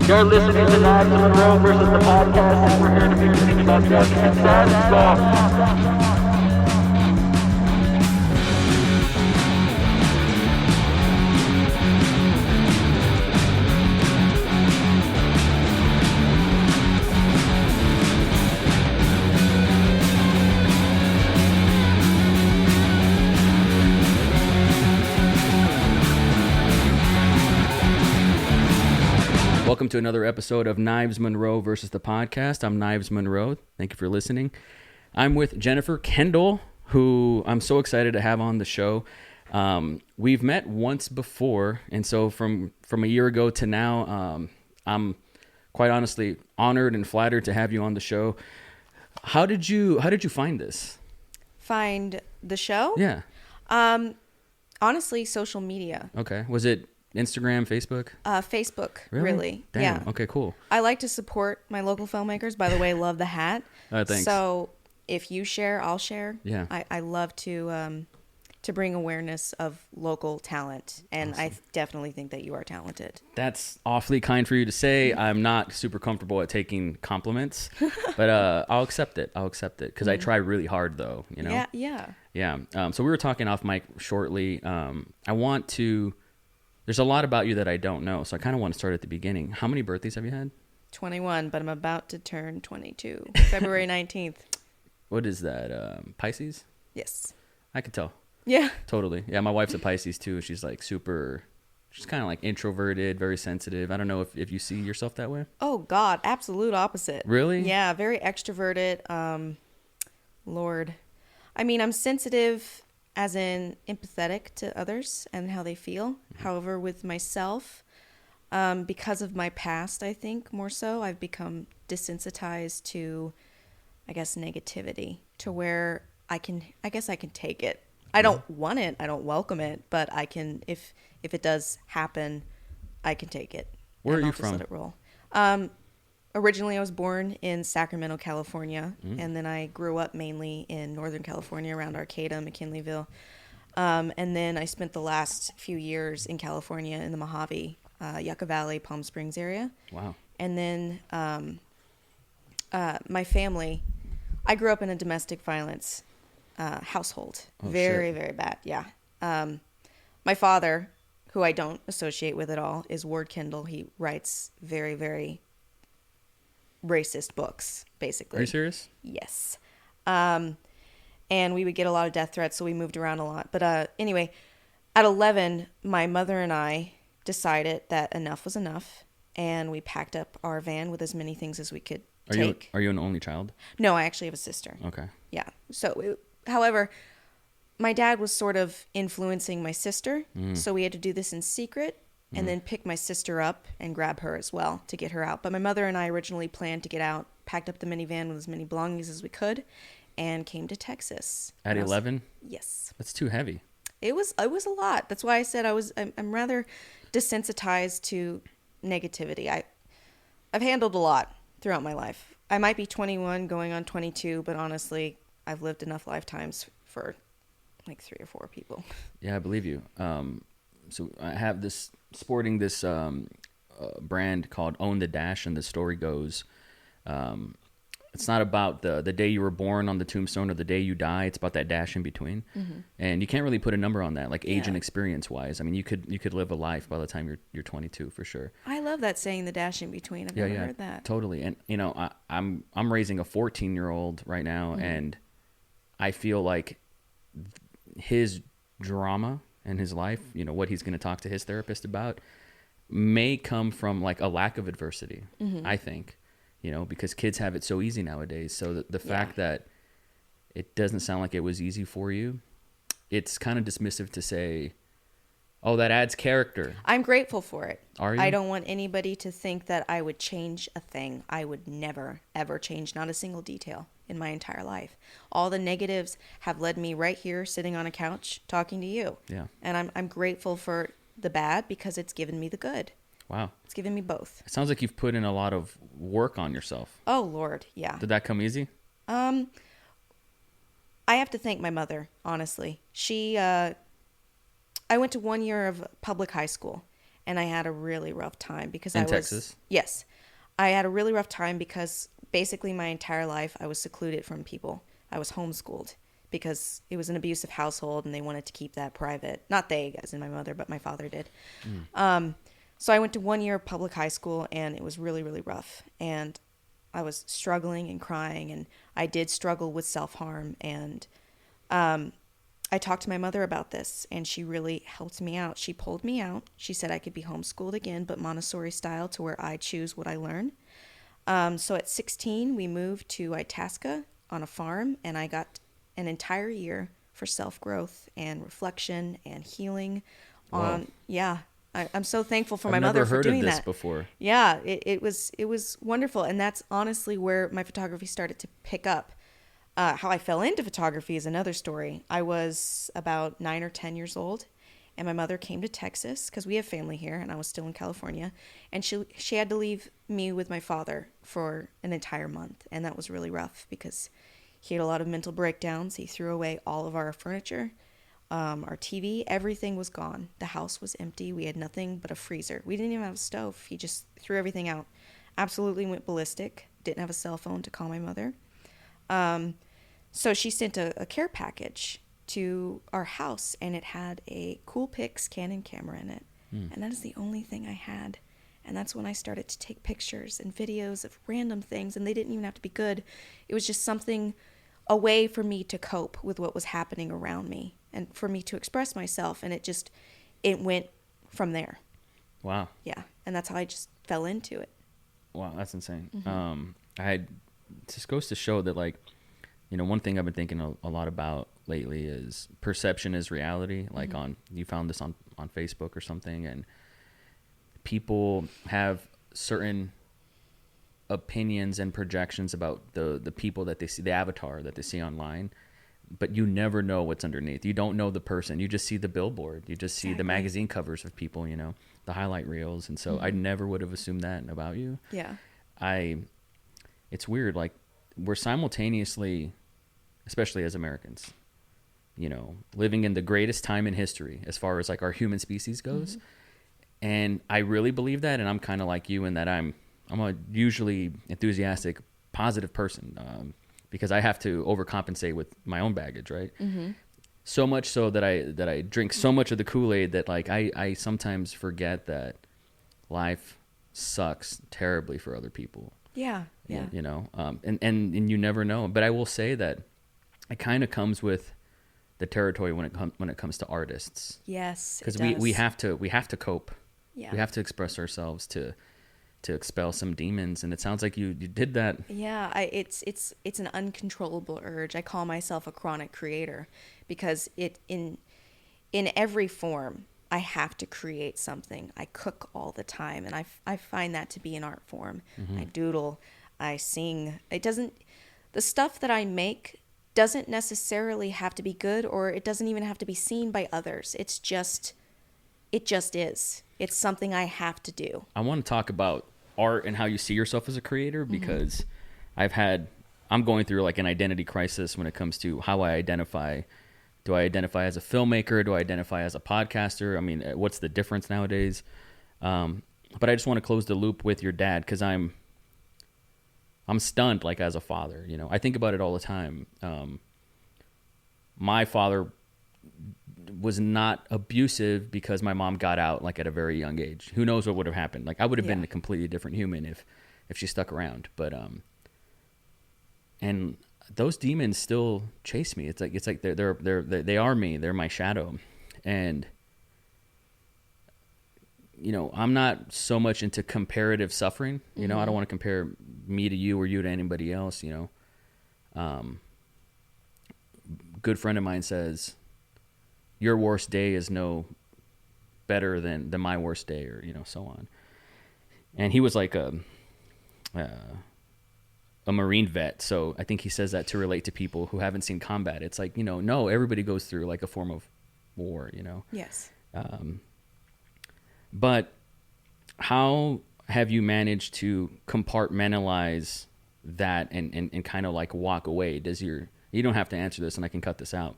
You're listening to Knives Monroe versus the podcast, and we're here to be speaking about death and sad stuff. Welcome to another episode of Knives Monroe versus the podcast. I'm Knives Monroe. Thank you for listening. I'm with Jennifer Kendall, who I'm so excited to have on the show. We've met once before, and so from a year ago to now, I'm quite honestly honored and flattered to have you on the show. How did you find this? Find the show? Yeah. Honestly, social media. Okay. Was it Instagram, Facebook? Facebook, really. Damn. Yeah. Okay, cool. I like to support my local filmmakers. By the way, love the hat. Thanks. So if you share, I'll share. Yeah. I love to bring awareness of local talent, and awesome. I definitely think that you are talented. That's awfully kind for you to say. I'm not super comfortable at taking compliments, but I'll accept it. Because I try really hard, though. You know. Yeah. So we were talking off mic shortly. There's a lot about you that I don't know, so I kind of want to start at the beginning. How many birthdays have you had? 21, but I'm about to turn 22, February 19th. What is that, Pisces? Yes. I could tell. Yeah. Totally. Yeah, my wife's a Pisces, too. She's like she's kind of like introverted, very sensitive. I don't know if you see yourself that way. Oh, God, absolute opposite. Really? Yeah, very extroverted. Lord. I mean, I'm sensitive as in empathetic to others and how they feel. Mm-hmm. However, with myself, because of my past, I think more so, I've become desensitized to, I guess, negativity, to where I can take it. I don't want it, I don't welcome it, but I can, if it does happen, I can take it. Where are you just from? Let it roll. Originally, I was born in Sacramento, California, and then I grew up mainly in Northern California around Arcata, McKinleyville. And then I spent the last few years in California in the Mojave, Yucca Valley, Palm Springs area. Wow. And then my family, I grew up in a domestic violence household. Oh, very, very bad, yeah. My father, who I don't associate with at all, is Kendall. He writes very, very racist books, basically. Are you serious? Yes. And we would get a lot of death threats, so we moved around a lot. But anyway, at 11, my mother and I decided that enough was enough, and we packed up our van with as many things as we could take. Are you an only child? No, I actually have a sister. Okay. Yeah. So, however, my dad was sort of influencing my sister, so we had to do this in secret. And then pick my sister up and grab her as well to get her out. But my mother and I originally planned to get out, packed up the minivan with as many belongings as we could, and came to Texas. At 11? Yes. That's too heavy. It was a lot. That's why I said I'm rather desensitized to negativity. I've handled a lot throughout my life. I might be 21 going on 22, but honestly, I've lived enough lifetimes for like 3 or 4 people. Yeah, I believe you. So I have sporting this brand called Own the Dash, and the story goes, it's not about the day you were born on the tombstone or the day you die. It's about that dash in between, and you can't really put a number on that, like age and experience wise. I mean, you could live a life by the time you're 22 for sure. I love that saying, the dash in between. I've never heard that. Totally, and you know, I'm raising a 14-year-old right now, and I feel like his drama in his life, you know, what he's going to talk to his therapist about, may come from like a lack of adversity, I think, you know, because kids have it so easy nowadays. So the fact that it doesn't sound like it was easy for you, it's kind of dismissive to say, oh, that adds character. I'm grateful for it. Are you? I don't want anybody to think that I would change a thing. I would never, ever change, not a single detail in my entire life. All the negatives have led me right here sitting on a couch talking to you. Yeah. And I'm grateful for the bad because it's given me the good. Wow. It's given me both. It sounds like you've put in a lot of work on yourself. Oh, Lord, yeah. Did that come easy? I have to thank my mother, honestly. I went to 1 year of public high school, and I had a really rough time because In Texas? Yes. I had a really rough time because basically my entire life I was secluded from people. I was homeschooled because it was an abusive household and they wanted to keep that private. Not they, as in my mother, but my father did. So I went to 1 year of public high school, and it was really, really rough. And I was struggling and crying, and I did struggle with self-harm. And I talked to my mother about this, and she really helped me out. She pulled me out. She said I could be homeschooled again, but Montessori style, to where I choose what I learn. So at 16, we moved to Itasca on a farm, and I got an entire year for self-growth and reflection and healing. I'm so thankful for my mother for doing that. I've never heard of this before. Yeah, it was wonderful, and that's honestly where my photography started to pick up. How I fell into photography is another story. I was about 9 or 10 years old, and my mother came to Texas because we have family here, and I was still in California, and she had to leave me with my father for an entire month, and that was really rough because he had a lot of mental breakdowns. He threw away all of our furniture. Our TV, everything was gone. The house was empty. We had nothing but a freezer. We didn't even have a stove. He just threw everything out. Absolutely went ballistic. Didn't have a cell phone to call my mother. So she sent a care package to our house, and it had a Coolpix Canon camera in it. And that is the only thing I had. And that's when I started to take pictures and videos of random things, and they didn't even have to be good. It was just something, a way for me to cope with what was happening around me and for me to express myself. And it went from there. Wow. Yeah. And that's how I just fell into it. Wow. That's insane. It just goes to show that, like, you know, one thing I've been thinking a lot about lately is perception is reality. Like you found this on Facebook or something, and people have certain opinions and projections about the people that they see, the avatar that they see online, but you never know what's underneath. You don't know the person. You just see the billboard. You just see the magazine covers of people, you know, the highlight reels. And so I never would have assumed that about you. Yeah. It's weird. Like, we're simultaneously, especially as Americans, you know, living in the greatest time in history as far as like our human species goes. And I really believe that. And I'm kind of like you in that I'm a usually enthusiastic, positive person, because I have to overcompensate with my own baggage, right? So much so that I drink so much of the Kool-Aid that, like, I sometimes forget that life sucks terribly for other people. Yeah. Yeah. You know, and you never know. But I will say that it kind of comes with the territory when it comes to artists. Yes. Because we have to cope. Yeah. We have to express ourselves to expel some demons, and it sounds like you did that. Yeah, it's an uncontrollable urge. I call myself a chronic creator because in every form I have to create something. I cook all the time, and I find that to be an art form. I doodle, I sing. The stuff that I make doesn't necessarily have to be good, or it doesn't even have to be seen by others. It just is. It's something I have to do. I want to talk about art and how you see yourself as a creator, because I'm going through like an identity crisis when it comes to how I identify. Do I identify as a filmmaker? Do I identify as a podcaster? I mean, what's the difference nowadays? But I just want to close the loop with your dad, because I'm stunned, like, as a father. You know, I think about it all the time. My father was not abusive because my mom got out, like, at a very young age. Who knows what would have happened? Like, I would have been a completely different human if she stuck around. But and those demons still chase me. It's like they are me. They're my shadow. And you know, I'm not so much into comparative suffering. You know, I don't want to compare me to you or you to anybody else, you know. Good friend of mine says, your worst day is no better than my worst day, or, you know, so on. And he was like a Marine vet. So I think he says that to relate to people who haven't seen combat. It's like, you know, no, everybody goes through like a form of war, you know? Yes. But how have you managed to compartmentalize that and kind of like walk away? You don't have to answer this and I can cut this out,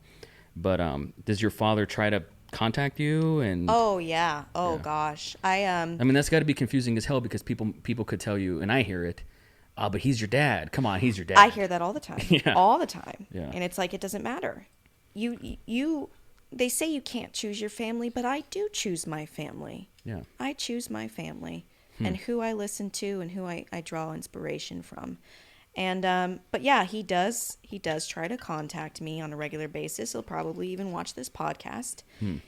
but does your father try to contact you? And Oh yeah. Oh Yeah. gosh. I mean, that's got to be confusing as hell because people could tell you, and I hear it. But he's your dad. Come on, he's your dad. I hear that all the time. Yeah. All the time. Yeah. And it's like, it doesn't matter. They say you can't choose your family, but I do choose my family. Yeah. I choose my family and who I listen to and who I draw inspiration from. And, but yeah, he does try to contact me on a regular basis. He'll probably even watch this podcast.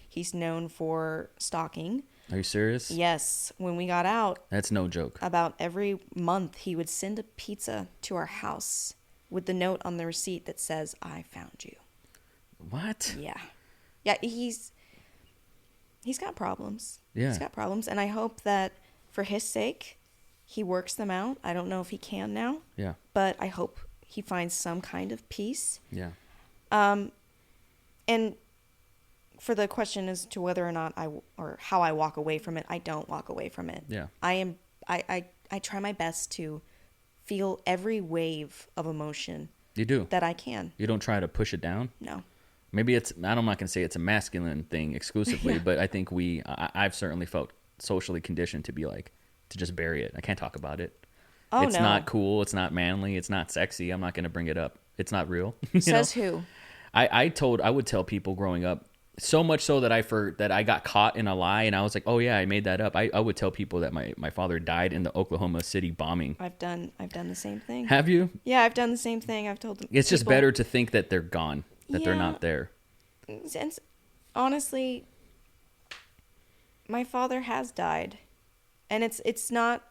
He's known for stalking. Are you serious? Yes. When we got out, That's no joke. about every month, he would send a pizza to our house with the note on the receipt that says, "I found you." What? Yeah. Yeah, he's got problems. Yeah. He's got problems, and I hope that for his sake, he works them out. I don't know if he can now, Yeah. but I hope he finds some kind of peace. Yeah. And for the question as to whether or not or how I walk away from it, I don't walk away from it. Yeah. I try my best to feel every wave of emotion You do. that I can. You don't try to push it down. No. Maybe I'm not going to say it's a masculine thing exclusively, but I think I've certainly felt socially conditioned to be like, to just bury it. I can't talk about it. Oh, It's no. not cool. It's not manly. It's not sexy. I'm not going to bring it up. It's not real. You Says know? who? I would tell people growing up, so much so that I got caught in a lie and I was like, oh yeah, I made that up. I would tell people that my father died in the Oklahoma City bombing. I've done the same thing. Have you? Yeah, I've done the same thing. I've told them. It's just people- better to think that they're gone, that they're Yeah. not there. And honestly, my father has died, and it's not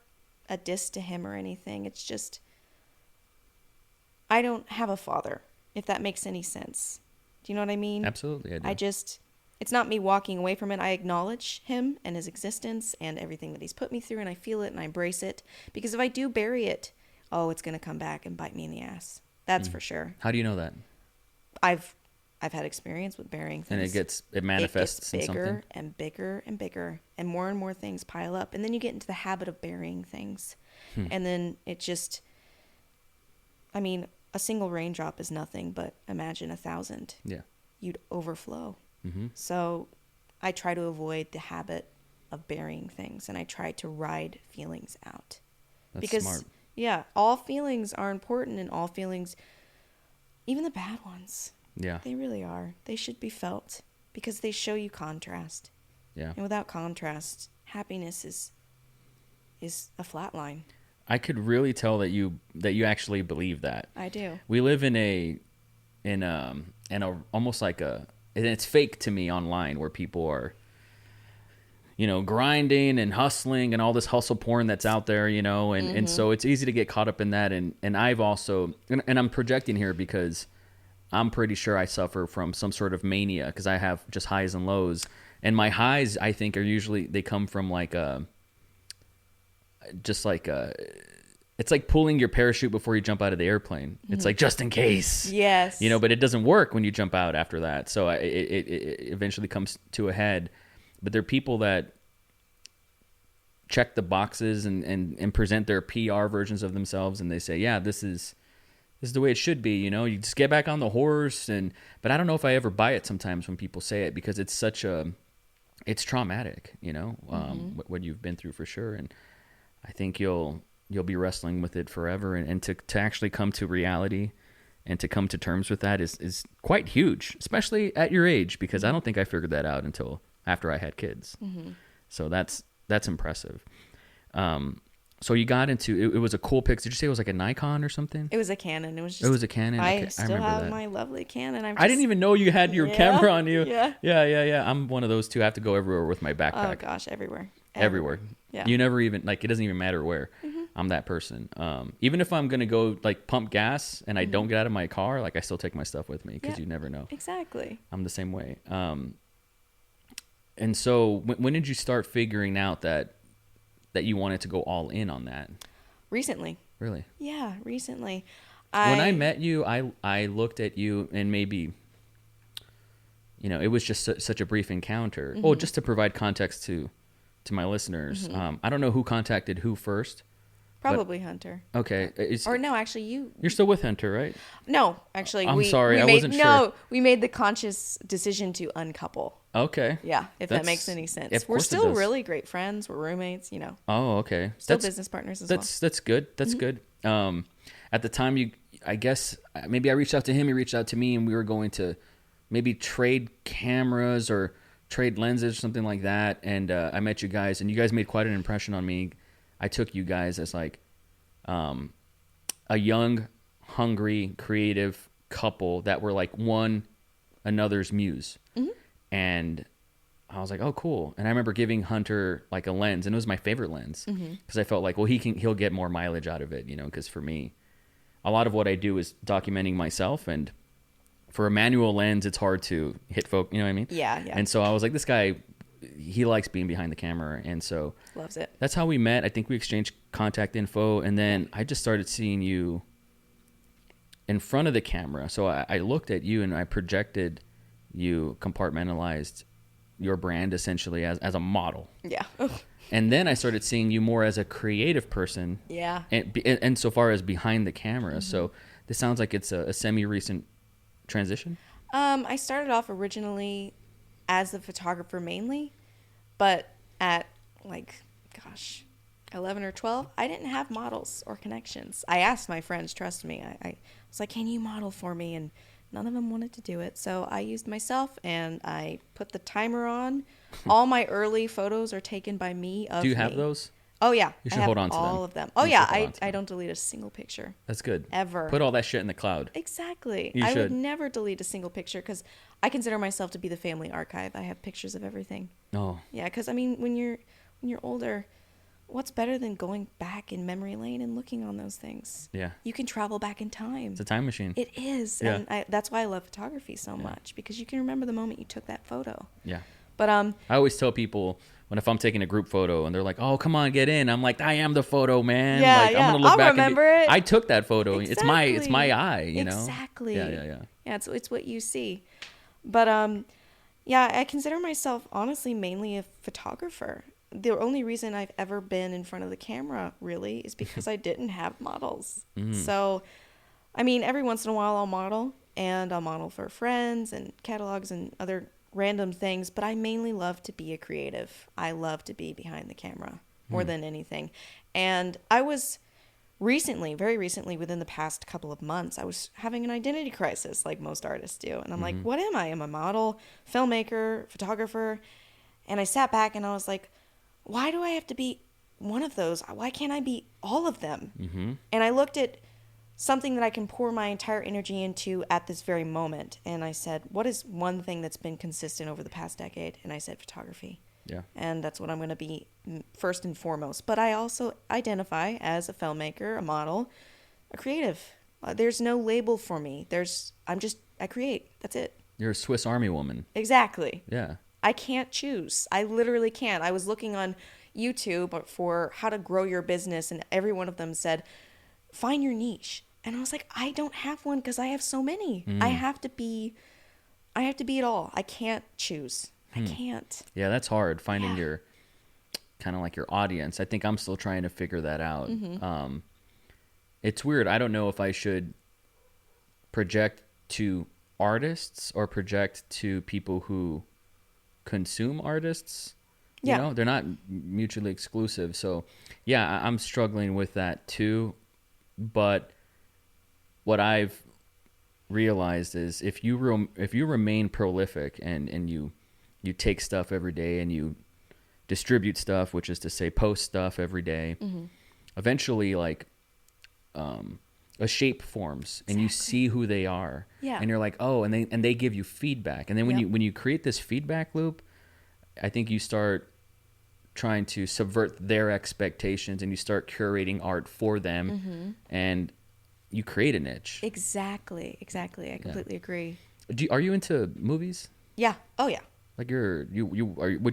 a diss to him or anything. It's just I don't have a father, if that makes any sense. Do you know what I mean? Absolutely, I do. It's not me walking away from it. I acknowledge him and his existence and everything that he's put me through, and I feel it and I embrace it. Because if I do bury it, it's going to come back and bite me in the ass. That's for sure. How do you know that? I've had experience with burying things. And it manifests It in gets bigger something. and bigger and bigger, and more things pile up, and then you get into the habit of burying things, and then it just, I mean, a single raindrop is nothing, but imagine 1,000. Yeah. You'd overflow. Mm-hmm. So I try to avoid the habit of burying things, and I try to ride feelings out. That's Because, smart. yeah, all feelings are important, and all feelings, even the bad ones, Yeah. they really are. They should be felt because they show you contrast. Yeah. And without contrast, happiness is a flat line. I could really tell that you actually believe that. I do. We live in a almost like and it's fake to me online where people are, grinding and hustling and all this hustle porn that's out there, and so it's easy to get caught up in that. And I've also, and I'm projecting here because I'm pretty sure I suffer from some sort of mania because I have just highs and lows. And my highs, I think, are usually, they come from it's like pulling your parachute before you jump out of the airplane. It's like just in case. Yes. But it doesn't work when you jump out after that. So it eventually comes to a head. But there are people that check the boxes and present their PR versions of themselves, and they say, yeah, this is the way it should be. You just get back on the horse. But I don't know if I ever buy it sometimes when people say it, because it's it's traumatic, what you've been through for sure. And I think you'll be wrestling with it forever. And to actually come to reality and to come to terms with that is quite huge, especially at your age, because I don't think I figured that out until after I had kids. Mm-hmm. So that's impressive. So you got into it was a cool pic. Did you say it was like a Nikon or something? It was a Canon. It was a Canon. I Okay, still remember have that. my lovely Canon. I didn't even know you had your camera on you. Yeah. Yeah. I'm one of those too. I have to go everywhere with my Oh backpack. gosh, everywhere. Everywhere. Yeah. You never even, it doesn't even matter where. Mm-hmm. I'm that person. Even if I'm going to go pump gas and I don't get out of my car, I still take my stuff with me because Yeah. you never know. Exactly. I'm the same way. And so when did you start figuring out that you wanted to go all in on that? Recently. Really? Yeah, recently. When I met you, I looked at you and maybe, it was just such a brief encounter. Mm-hmm. Oh, just to provide context to my listeners. Mm-hmm. I don't know who contacted who first, Probably Hunter. Okay. Or no, actually, You're still with Hunter, right? No, actually, I'm sorry, I wasn't sure. No, we made the conscious decision to uncouple. Okay. Yeah, if that makes any sense. Of We're course it still does. really great friends. We're roommates, Oh, okay. Still business partners as well. That's good. That's good. At the time, I guess maybe I reached out to him. He reached out to me, and we were going to maybe trade cameras or trade lenses or something like that. And I met you guys, and you guys made quite an impression on me. I took you guys as like a young, hungry, creative couple that were like one another's muse. And I was like, oh, cool. And I remember giving Hunter like a lens, and it was my favorite lens because I felt like, well, he'll get more mileage out of it, because for me, a lot of what I do is documenting myself, and for a manual lens, it's hard to hit focus, you know what I mean? Yeah. And so I was like, this guy, he likes being behind the camera, and so Loves it. that's how we met. I think we exchanged contact info, and then I just started seeing you in front of the camera. So I looked at you, and I projected you, compartmentalized your brand essentially as a model. Yeah. And then I started seeing you more as a creative person. Yeah. And so far as behind the camera. So this sounds like it's a semi-recent transition. I started off originally as a photographer mainly, but at 11 or 12, I didn't have models or connections. I asked my friends, trust me. I was like, can you model for me? And none of them wanted to do it. So I used myself, and I put the timer on. All my early photos are taken by me of me. Do you have those? Oh, yeah. You should I have hold on to them. all of them. Oh, You yeah. should hold on to I them. don't delete a single picture. That's good. Ever. Put all that shit in the cloud. Exactly. You I would should. never delete a single picture because I consider myself to be the family archive. I have pictures of everything. Oh. Yeah, because I mean, when you're older, what's better than going back in memory lane and looking on those things? Yeah. You can travel back in time. It's a time machine. It is, Yeah. and that's why I love photography so much, because you can remember the moment you took that photo. Yeah. But I always tell people if I'm taking a group photo and they're like, "Oh, come on, get in," I'm like, "I am the photo, man." Yeah, like, yeah. I'm gonna look I'll back remember and it. I took that photo. Exactly. It's my eye, you know. Exactly. Yeah. Yeah, it's what you see. But yeah, I consider myself honestly mainly a photographer. The only reason I've ever been in front of the camera really is because I didn't have models. So, I mean, every once in a while I'll model, and I'll model for friends and catalogs and other random things, but I mainly love to be a creative. I love to be behind the camera more than anything. And I was very recently, within the past couple of months, I was having an identity crisis like most artists do. And I'm like, what am I? I'm a model, filmmaker, photographer. And I sat back and I was like, why do I have to be one of those? Why can't I be all of them? And I looked at something that I can pour my entire energy into at this very moment. And I said, what is one thing that's been consistent over the past decade? And I said, photography. Yeah. And that's what I'm going to be first and foremost. But I also identify as a filmmaker, a model, a creative. There's no label for me. I create. That's it. You're a Swiss Army woman. Exactly. Yeah. I can't choose. I literally can't. I was looking on YouTube for how to grow your business, and every one of them said, find your niche. And I was like, I don't have one because I have so many. I have to be it all. I can't choose. I can't. Yeah, that's hard, finding your kind of like your audience. I think I'm still trying to figure that out. It's weird. I don't know if I should project to artists or project to people who consume artists. You know, they're not mutually exclusive. So, yeah, I'm struggling with that too. But what I've realized is if you remain prolific and you take stuff every day and you distribute stuff, which is to say post stuff every day, eventually like a shape forms and you see who they are. Yeah. And you're like, oh, and they give you feedback. And then when you create this feedback loop, I think you start trying to subvert their expectations and you start curating art for them and you create a niche. Exactly. I completely agree. Are you into movies? Yeah. Oh yeah. Like would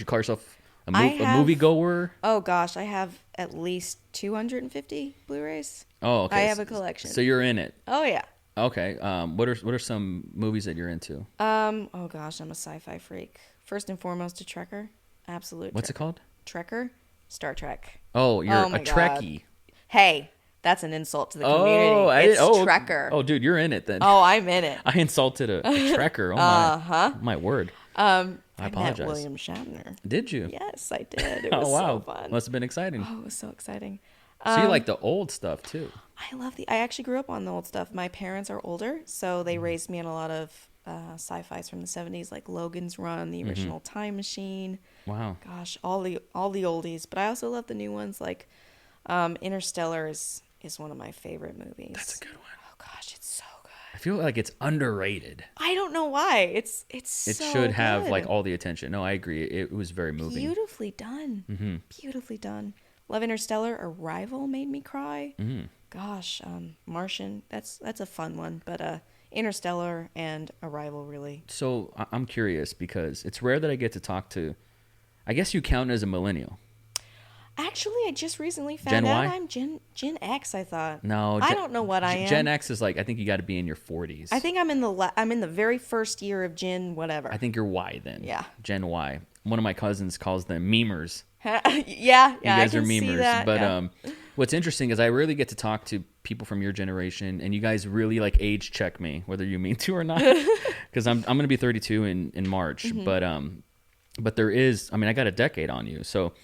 you call yourself a have- movie goer? Oh gosh, I have at least 250 Blu-rays. Oh, okay. I have a collection. So you're in it. Oh yeah. Okay. What are some movies that you're into? Oh gosh, I'm a sci-fi freak. First and foremost, a Trekker. Absolute. What's it called? Trekker. Star Trek. Oh, you're my a God. Trekkie. Hey, that's an insult to the community. It's Trekker. Oh, dude, you're in it then. Oh, I'm in it. I insulted a Trekker. Oh my word. I I apologize. met William Shatner. Did you? Yes, I did. It was so fun. Must have been exciting. Oh, it was so exciting. So you like the old stuff too? I actually grew up on the old stuff. My parents are older, so they raised me on a lot of sci-fis from the 70s, like Logan's Run, the original Time Machine. Wow. Gosh, all the oldies. But I also love the new ones, like Interstellar is one of my favorite movies. That's a good one. Oh gosh, it's so good. I feel like it's underrated. I don't know why. It Should have like all the attention. No, I agree. It was very moving. Beautifully done. Beautifully done. Love Interstellar. Arrival made me cry. Gosh, Martian. That's a fun one, but Interstellar and Arrival really. So I'm curious because it's rare that I get to talk to. I guess you count as a millennial. Actually, I just recently found Gen out Y? I'm Gen X. I thought. No, I don't know what I am. Gen X is like I think you got to be in your 40s. I think I'm in the very first year of Gen whatever. I think you're Y then. Yeah. Gen Y. One of my cousins calls them memers. yeah. You guys I are can see memers. that, But yeah. what's interesting is I really get to talk to people from your generation, and you guys really like age check me, whether you mean to or not. Because I'm going to be 32 in March, but there is. I mean, I got a decade on you, so.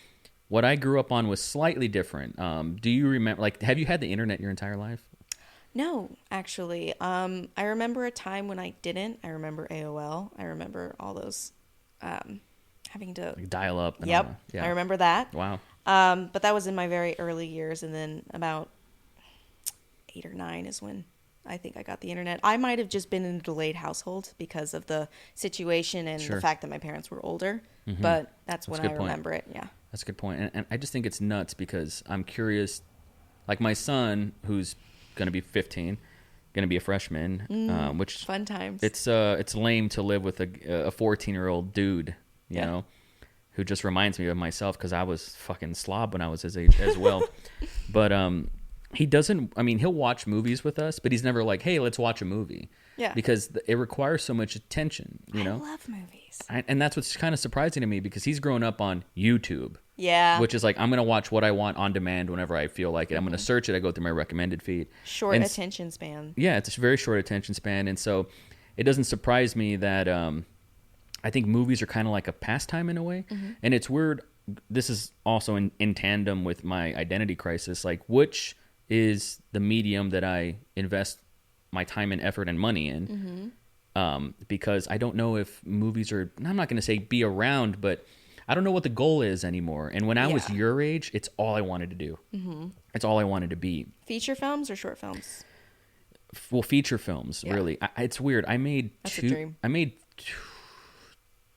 What I grew up on was slightly different. Do you remember, like, have you had the internet your entire life? No, actually. I remember a time when I didn't. I remember AOL. I remember all those having to... Like dial up. And all Yep, that. Yeah. I remember that. Wow. But that was in my very early years, and then about 8 or 9 is when I think I got the internet. I might have just been in a delayed household because of the situation and Sure. the fact that my parents were older, but that's when a good I point. remember it, yeah. That's a good point. And I just think it's nuts because I'm curious. Like my son, who's going to be 15, going to be a freshman, which Fun times. it's lame to live with a 14-year-old dude, you know, who just reminds me of myself because I was fucking slob when I was his age as well. But he doesn't. I mean, he'll watch movies with us, but he's never like, "Hey, let's watch a movie." Yeah. Because it requires so much attention, you know. I love movies. And that's what's kind of surprising to me because he's grown up on YouTube. Yeah. Which is like, I'm going to watch what I want on demand whenever I feel like it. I'm going to search it. I go through my recommended feed. Short And attention span. Yeah, it's a very short attention span. And so it doesn't surprise me that I think movies are kind of like a pastime in a way. And it's weird. This is also in tandem with my identity crisis. Like, which is the medium that I invest my time and effort and money in? Because I don't know if movies are, I'm not going to say be around, but I don't know what the goal is anymore. And when I was your age, it's all I wanted to do. It's all I wanted to be. Feature films or short films? Well, feature films, really. It's weird. I made That's a dream.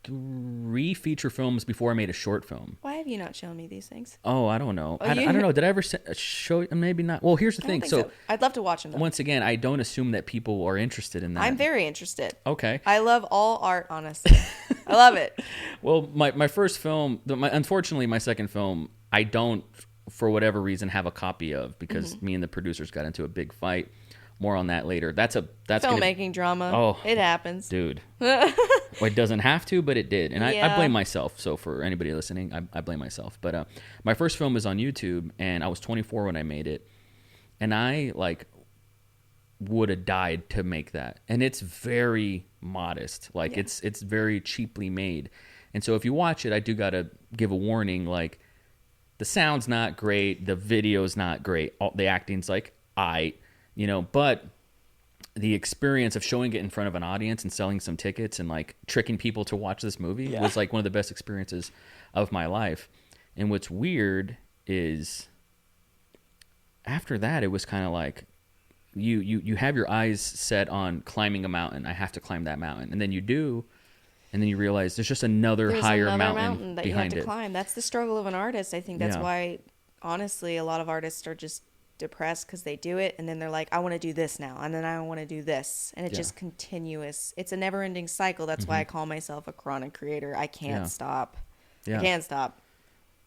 3 feature films before I made a short film. Why have you not shown me these things? Oh, I don't know. Oh, I don't know. Did I ever show you? Maybe not. Well, here's the I don't thing. think so. I'd love to watch them, though. Once again, I don't assume that people are interested in that. I'm very interested. Okay. I love all art, honestly. I love it. Well, my first film, unfortunately, my second film, I don't, for whatever reason, have a copy of because me and the producers got into a big fight. More on that later. That's Filmmaking drama. Oh, it happens. Dude. Well, it doesn't have to, but it did. And I blame myself. So for anybody listening, I blame myself. But my first film is on YouTube, and I was 24 when I made it. And I, like, would have died to make that. And it's very modest. Like, it's very cheaply made. And so if you watch it, I do got to give a warning. Like, the sound's not great. The video's not great. The acting's like, you know, but the experience of showing it in front of an audience and selling some tickets and like tricking people to watch this movie was like one of the best experiences of my life. And what's weird is after that, it was kind of like you have your eyes set on climbing a mountain. I have to climb that mountain. And then you do. And then you realize there's just another higher mountain that behind you have to climb. That's the struggle of an artist. I think that's why, honestly, a lot of artists are just depressed because they do it and then they're like, I want to do this now, and then I want to do this, and it's just continuous. It's a never-ending cycle. That's why I call myself a chronic creator. I can't stop. I can't stop.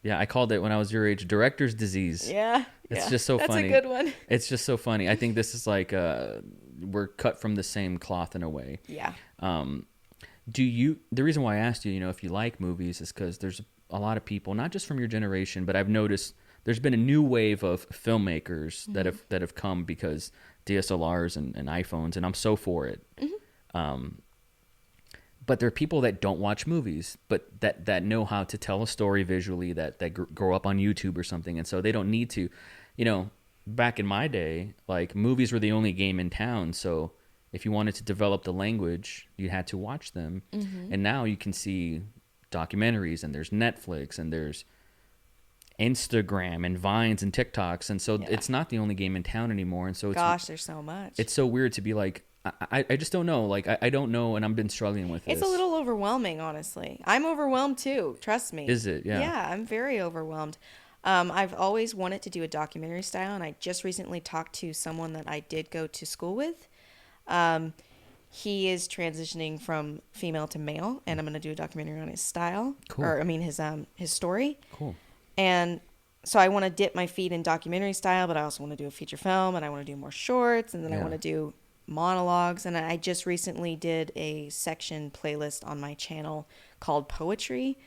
Yeah, I called it when I was your age director's disease. Yeah, it's just so funny. That's a good one. It's just so funny. I think this is like we're cut from the same cloth in a way. Yeah. The reason why I asked you, if you like movies is because there's a lot of people, not just from your generation, but I've noticed there's been a new wave of filmmakers that have come because DSLRs and iPhones, and I'm so for it. But there are people that don't watch movies, but that know how to tell a story visually, that grow up on YouTube or something, and so they don't need to, back in my day, like, movies were the only game in town, so if you wanted to develop the language, you had to watch them. And now you can see documentaries, and there's Netflix, and there's Instagram and Vines and TikToks, and so it's not the only game in town anymore. And so there's so much. It's so weird to be like, I just don't know. Like, I don't know, and I've been struggling with this. It's a little overwhelming, honestly. I'm overwhelmed too. Trust me. Is it? Yeah. Yeah, I'm very overwhelmed. I've always wanted to do a documentary style, and I just recently talked to someone that I did go to school with. He is transitioning from female to male, and I'm going to do a documentary on his style. Cool. Or, I mean, his story. Cool. And so I want to dip my feet in documentary style, but I also want to do a feature film, and I want to do more shorts, and then I want to do monologues. And I just recently did a section playlist on my channel called Poetry,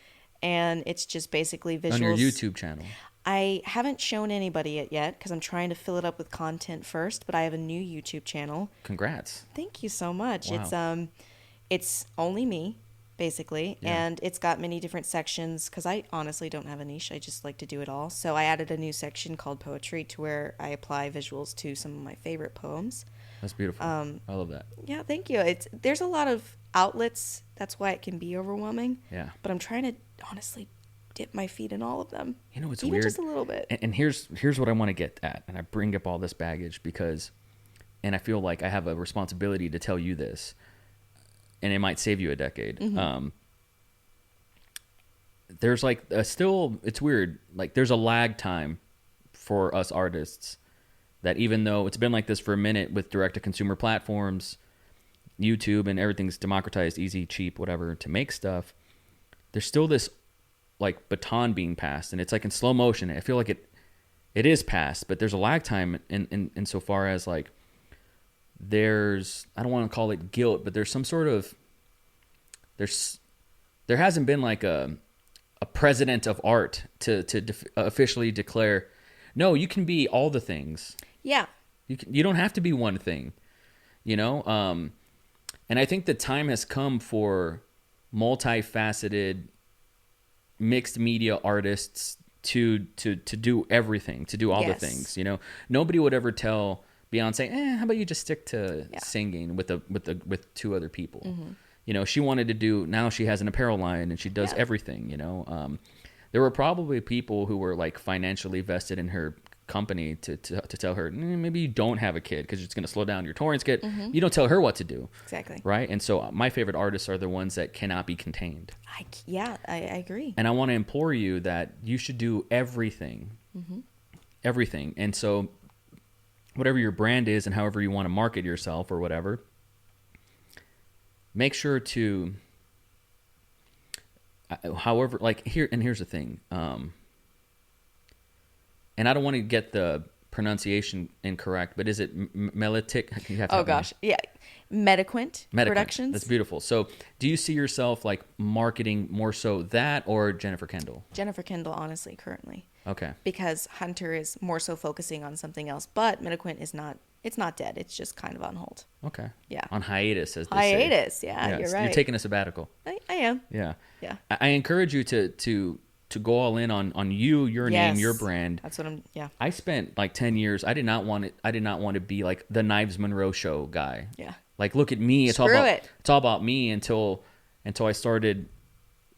and it's just basically visuals. On your YouTube channel. I haven't shown anybody it yet because I'm trying to fill it up with content first, but I have a new YouTube channel. Congrats. Thank you so much. Wow. It's only me, basically, and it's got many different sections because I honestly don't have a niche. I just like to do it all. So I added a new section called Poetry to where I apply visuals to some of my favorite poems. That's beautiful. I love that. Yeah, thank you. There's a lot of outlets. That's why it can be overwhelming. Yeah. But I'm trying to honestly dip my feet in all of them. It's even weird. Just a little bit. And here's what I want to get at, and I bring up all this baggage because, and I feel like I have a responsibility to tell you this, and it might save you a decade. There's like still, it's weird. Like, there's a lag time for us artists that, even though it's been like this for a minute with direct-to-consumer platforms, YouTube, and everything's democratized, easy, cheap, whatever, to make stuff, there's still this like baton being passed, and it's like in slow motion. I feel like it is passed, but there's a lag time in so far as like there's, I don't want to call it guilt, but there's some sort of, there hasn't been like a president of art to officially declare, no, you can be all the things. Yeah. You don't have to be one thing, and I think the time has come for multifaceted mixed media artists to do everything, to do all the things. Nobody would ever tell Beyonce, how about you just stick to singing with two other people. She wanted to do, now she has an apparel line and she does everything. There were probably people who were like financially vested in her company to tell her, maybe you don't have a kid because it's going to slow down your touring schedule. You don't tell her what to do. Exactly. Right. And so my favorite artists are the ones that cannot be contained. I agree. And I want to implore you that you should do everything. Everything. And so whatever your brand is and however you want to market yourself or whatever, make sure to, however, like here's the thing. And I don't want to get the pronunciation incorrect, but is it Melitic? Mediquint Productions. That's beautiful. So do you see yourself like marketing more so that or Jennifer Kendall? Jennifer Kendall, honestly, currently. Okay. Because Hunter is more so focusing on something else, but Mediquint is not. It's not dead. It's just kind of on hold. Okay. Yeah. On hiatus, as they say. Yeah, you're right. You're taking a sabbatical. I am. Yeah. Yeah. I encourage you to go all in on your name, your brand. That's what I'm. Yeah. I spent like 10 years. I did not want to be like the Knives Monroe show guy. Yeah. Like, look at me. It's all about me until I started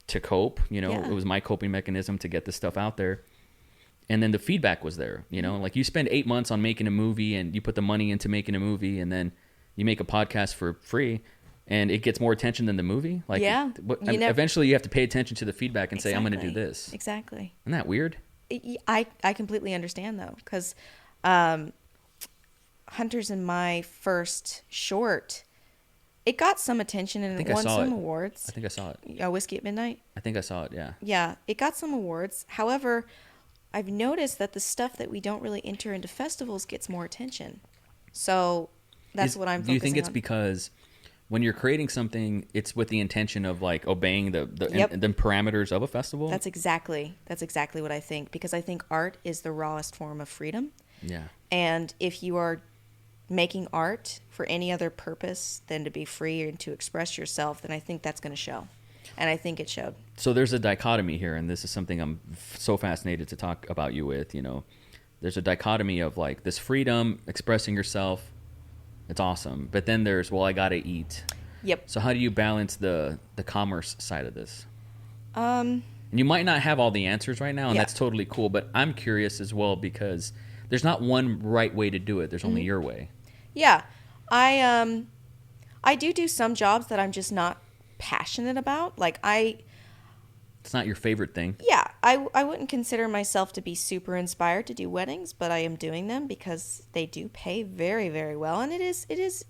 to cope. It was my coping mechanism to get this stuff out there. And then the feedback was there, like you spend 8 months on making a movie and you put the money into making a movie and then you make a podcast for free and it gets more attention than the movie. Like, eventually you have to pay attention to the feedback and say, I'm going to do this. Exactly. Isn't that weird? I completely understand though. Cause, Hunter's in my first short, it got some attention and it won some awards. I think I saw it. Whiskey at Midnight. I think I saw it. Yeah. Yeah. It got some awards. However, I've noticed that the stuff that we don't really enter into festivals gets more attention. So that's what I'm focusing on. Do you think it's because when you're creating something, it's with the intention of like obeying the Yep. the parameters of a festival. That's exactly what I think, because I think art is the rawest form of freedom. Yeah. And if you are making art for any other purpose than to be free and to express yourself, then I think that's going to show. And I think it showed. So there's a dichotomy here, and this is something I'm so fascinated to talk about you with, you know. There's a dichotomy of like this freedom, expressing yourself. It's awesome. But then there's, well, I got to eat. Yep. So how do you balance the commerce side of this? And you might not have all the answers right now, and Yeah. that's totally cool. But I'm curious as well, because there's not one right way to do it. There's only your way. Yeah. I do some jobs that I'm just not passionate about. Like It's not your favorite thing. yeah, I wouldn't consider myself to be super inspired to do weddings, but I am doing them because they do pay very, very well. And it's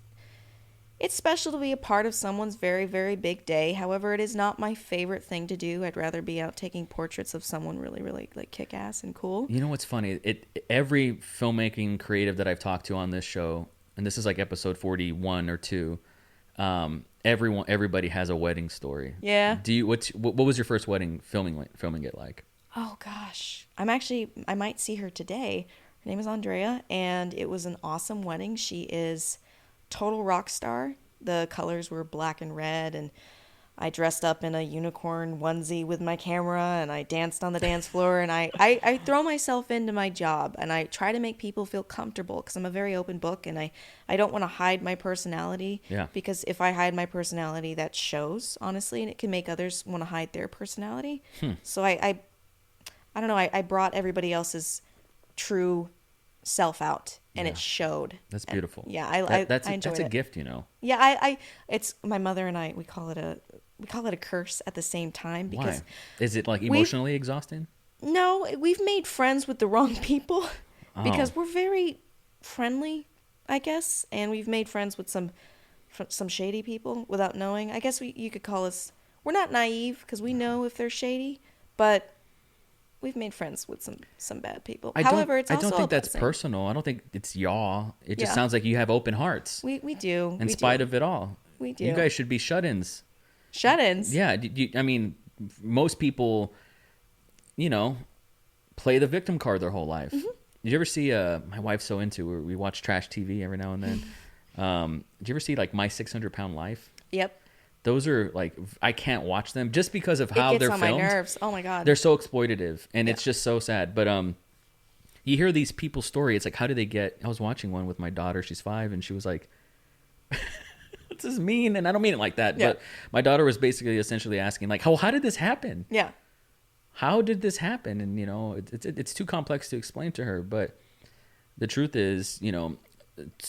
special to be a part of someone's very, very big day. However, it is not my favorite thing to do. I'd rather be out taking portraits of someone really, really like kick-ass and cool. You know what's funny? Every filmmaking creative that I've talked to on this show, and this is like episode 41 or 2, everybody has a wedding story. Yeah. What was your first wedding filming it like? Oh gosh. I might see her today. Her name is Andrea, and it was an awesome wedding. She is total rock star. The colors were black and red, and I dressed up in a unicorn onesie with my camera, and I danced on the dance floor, and I throw myself into my job, and I try to make people feel comfortable, because I'm a very open book, and I don't want to hide my personality. Yeah. Because if I hide my personality, that shows, honestly, and it can make others want to hide their personality. So I don't know, I brought everybody else's true self out, and it showed. That's beautiful. And yeah, I enjoyed that's a it. gift, you know. Yeah, it's my mother and I, we call it a curse at the same time, because Why? Is it like emotionally exhausting? no, we've made friends with the wrong people because we're very friendly, I guess, and we've made friends with some shady people without knowing. I guess you could call us, we're not naive because we know if they're shady, but we've made friends with some bad people. However, it's also I don't think a that's blessing. personal. I don't think it's y'all. It just Yeah. sounds like you have open hearts We do. in spite of it all. We do. You guys should be shut-ins. Shut-ins. Yeah, I mean, most people, you know, play the victim card their whole life. Mm-hmm. Did you ever see? My wife's so into. We watch trash TV every now and then. Did you ever see like My 600-Pound Life? Yep. Those are like, I can't watch them just because of It how gets they're on filmed. my nerves. Oh my god. They're so exploitative, and it's Yeah. just so sad. But you hear these people's story. It's like, how do they get? I was watching one with my daughter. She's 5, and she was like, "What's this mean?" And I don't mean it like that, Yeah. but my daughter was basically essentially asking, like, how did this happen? Yeah. How did this happen? And you know, it's too complex to explain to her. But the truth is, you know,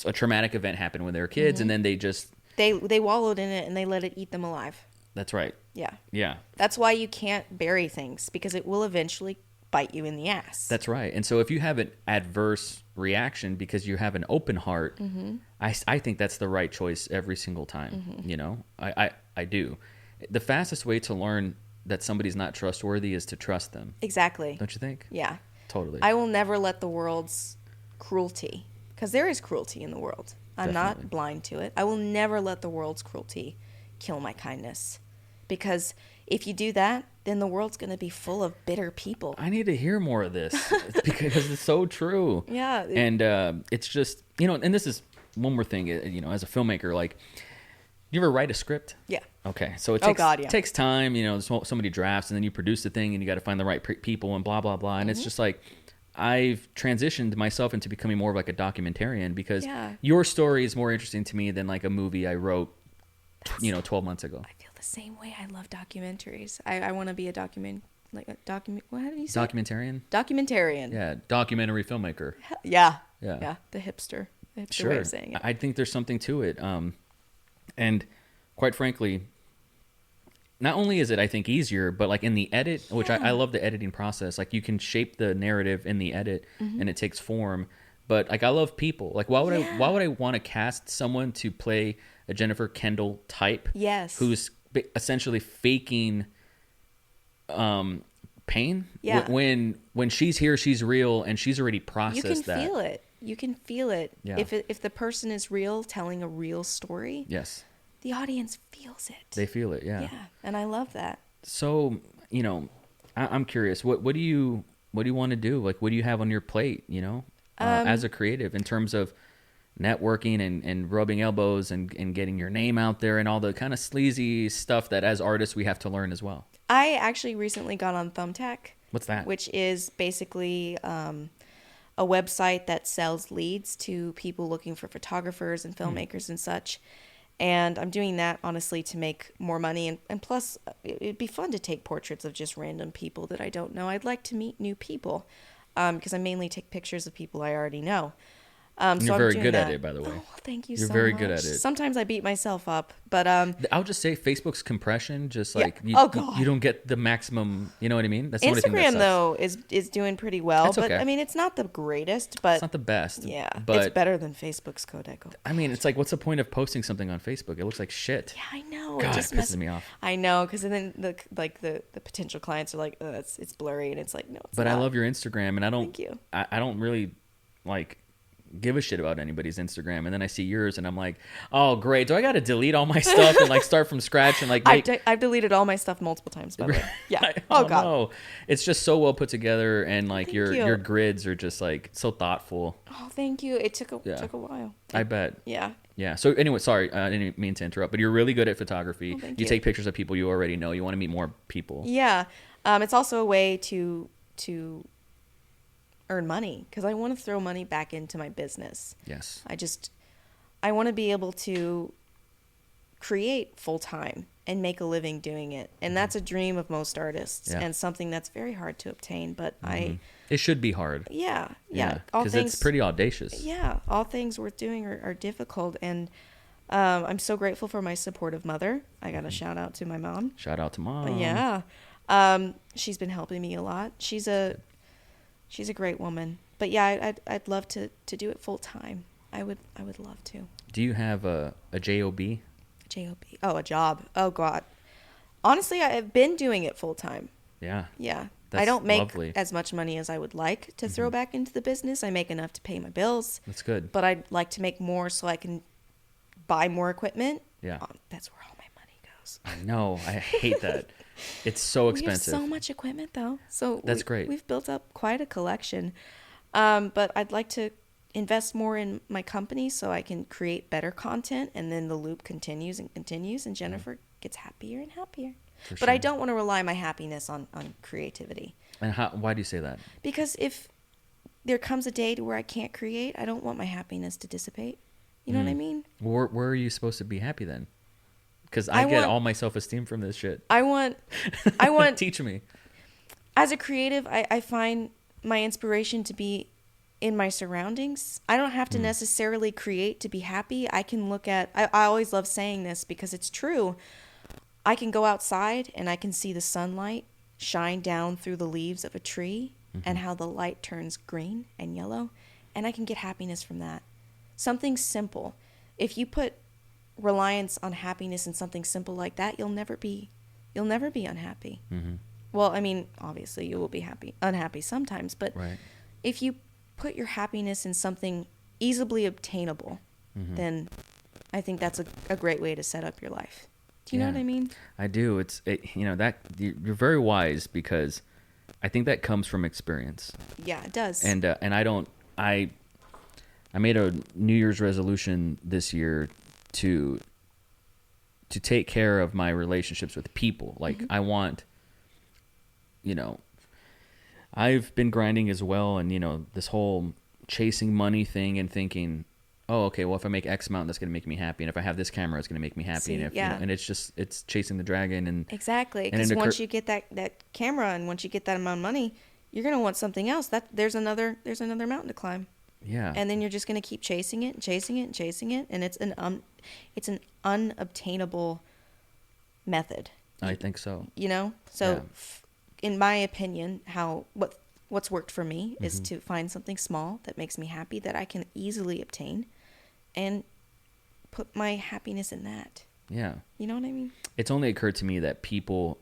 a traumatic event happened when they were kids, and then they just They wallowed in it and they let it eat them alive. That's right. Yeah. Yeah. That's why you can't bury things, because it will eventually bite you in the ass. That's right. And so if you have an adverse reaction because you have an open heart, I think that's the right choice every single time. You know, I do. The fastest way to learn that somebody's not trustworthy is to trust them. Exactly. Don't you think? Yeah. Totally. I will never let the world's cruelty, because there is cruelty in the world. I'm Definitely. not blind to it. I will never let the world's cruelty kill my kindness, because if you do that, then the world's going to be full of bitter people. I need to hear more of this because it's so true. Yeah. And it's just, you know, and this is one more thing, you know, as a filmmaker, like, you ever write a script? Yeah. Okay. So it Oh, takes, God, yeah. takes time, you know, so many drafts, and then you produce the thing and you got to find the right people and blah, blah, blah. And it's just like, I've transitioned myself into becoming more of like a documentarian because your story is more interesting to me than like a movie I wrote, 12 months ago. I feel the same way. I love documentaries. I want to be a what do you say? Documentarian? Documentarian. Yeah. Documentary filmmaker. Yeah. Yeah. Yeah. The hipster Sure. way of saying it. I think there's something to it. And quite frankly, not only is it, I think, easier, but like in the edit, which I love the editing process, like you can shape the narrative in the edit and it takes form. But like, I love people. Like, why would I want to cast someone to play a Jennifer Kendall type? Yes. Who's essentially faking pain? Yeah. When she's here, she's real, and she's already processed You can that. feel it. You can feel it. Yeah. If the person is real, telling a real story, Yes. the audience feels it. They feel it. Yeah. Yeah. And I love that. So, I'm curious, what do you want to do? Like, what do you have on your plate, as a creative in terms of networking and rubbing elbows and getting your name out there and all the kind of sleazy stuff that as artists we have to learn as well? I actually recently got on Thumbtack. What's that? Which is basically a website that sells leads to people looking for photographers and filmmakers and such. And I'm doing that, honestly, to make more money. And plus, it'd be fun to take portraits of just random people that I don't know. I'd like to meet new people because I mainly take pictures of people I already know. You're very good at it, by the way. Oh, thank you You're so very much. good at it. Sometimes I beat myself up, but I'll just say Facebook's compression, just like God. you don't get the maximum. You know what I mean? That's the only thing that Instagram sucks. though is doing pretty well. That's But okay. I mean, it's not the greatest, but It's not the best. yeah, but it's better than Facebook's Codeco. I mean, it's like, what's the point of posting something on Facebook? It looks like shit. Yeah, I know. God, it just it pisses me off. I know, because then the potential clients are like, it's blurry, and it's like, no, it's But not. I love your Instagram, and I don't. Thank you. I don't really like give a shit about anybody's Instagram, and then I see yours, and I'm like, oh great, do I got to delete all my stuff and like start from scratch and like make... I've deleted all my stuff multiple times, by the way. Yeah. Oh God. no, it's just so well put together, and like Thank your you. grids are just like so thoughtful. Oh, thank you. It took a Yeah. while. I bet. Yeah. Yeah. So anyway, sorry, I didn't mean to interrupt, but you're really good at photography. Oh, thank you you. take pictures of people you already know. You want to meet more people. Yeah. It's also a way to earn money, because I want to throw money back into my business. Yes. I want to be able to create full time and make a living doing it. And that's a dream of most artists, Yeah. and something that's very hard to obtain. But It should be hard. yeah. Because it's pretty audacious. Yeah. All things worth doing are difficult. And I'm so grateful for my supportive mother. I got a shout out to my mom. Shout out to mom. Yeah. She's been helping me a lot. She's a great woman. But yeah, I'd love to do it full time. I would love to. Do you have a job? Job. Oh, a job. Oh God. Honestly, I've been doing it full time. Yeah. Yeah. That's I don't make lovely. as much money as I would like to throw back into the business. I make enough to pay my bills, That's good. but I'd like to make more so I can buy more equipment. Yeah. That's where all my money goes. I know. I hate that. It's so expensive. We have so much equipment though. So That's great. We've built up quite a collection. But I'd like to invest more in my company so I can create better content, and then the loop continues and continues, and Jennifer gets happier and happier. For But I sure. don't want to rely my happiness on creativity. And why do you say that? Because if there comes a day to where I can't create, I don't want my happiness to dissipate. You know what I mean? Where are you supposed to be happy then? Because I I get want- all my self-esteem from this shit. I want Teach me. as a creative, I find my inspiration to be in my surroundings. I don't have to necessarily create to be happy. I can look at, I always love saying this because it's true. I can go outside and I can see the sunlight shine down through the leaves of a tree and how the light turns green and yellow. And I can get happiness from that. Something simple. If you put reliance on happiness in something simple like that, you'll never be unhappy. Well, I mean, obviously you will be unhappy sometimes, but Right. if you put your happiness in something easily obtainable, then I think that's a great way to set up your life. Do you know Yeah. what I mean? I do. That you're very wise, because I think that comes from experience. Yeah, it does. And I made a New Year's resolution this year to take care of my relationships with people. Like I want, I've been grinding as well, and this whole chasing money thing and thinking, oh, okay, well, if I make X amount, that's going to make me happy, and if I have this camera, it's going to make me happy. See, and if, yeah. and it's chasing the dragon. And Exactly, and because it once you get that camera and once you get that amount of money, you're gonna want something else. There's another mountain to climb, yeah, and then you're just gonna keep chasing it and chasing it and chasing it, and it's an unobtainable method. I think so. So Yeah. in my opinion, what's worked for me is to find something small that makes me happy that I can easily obtain, and put my happiness in that. Yeah. You know what I mean? It's only occurred to me that people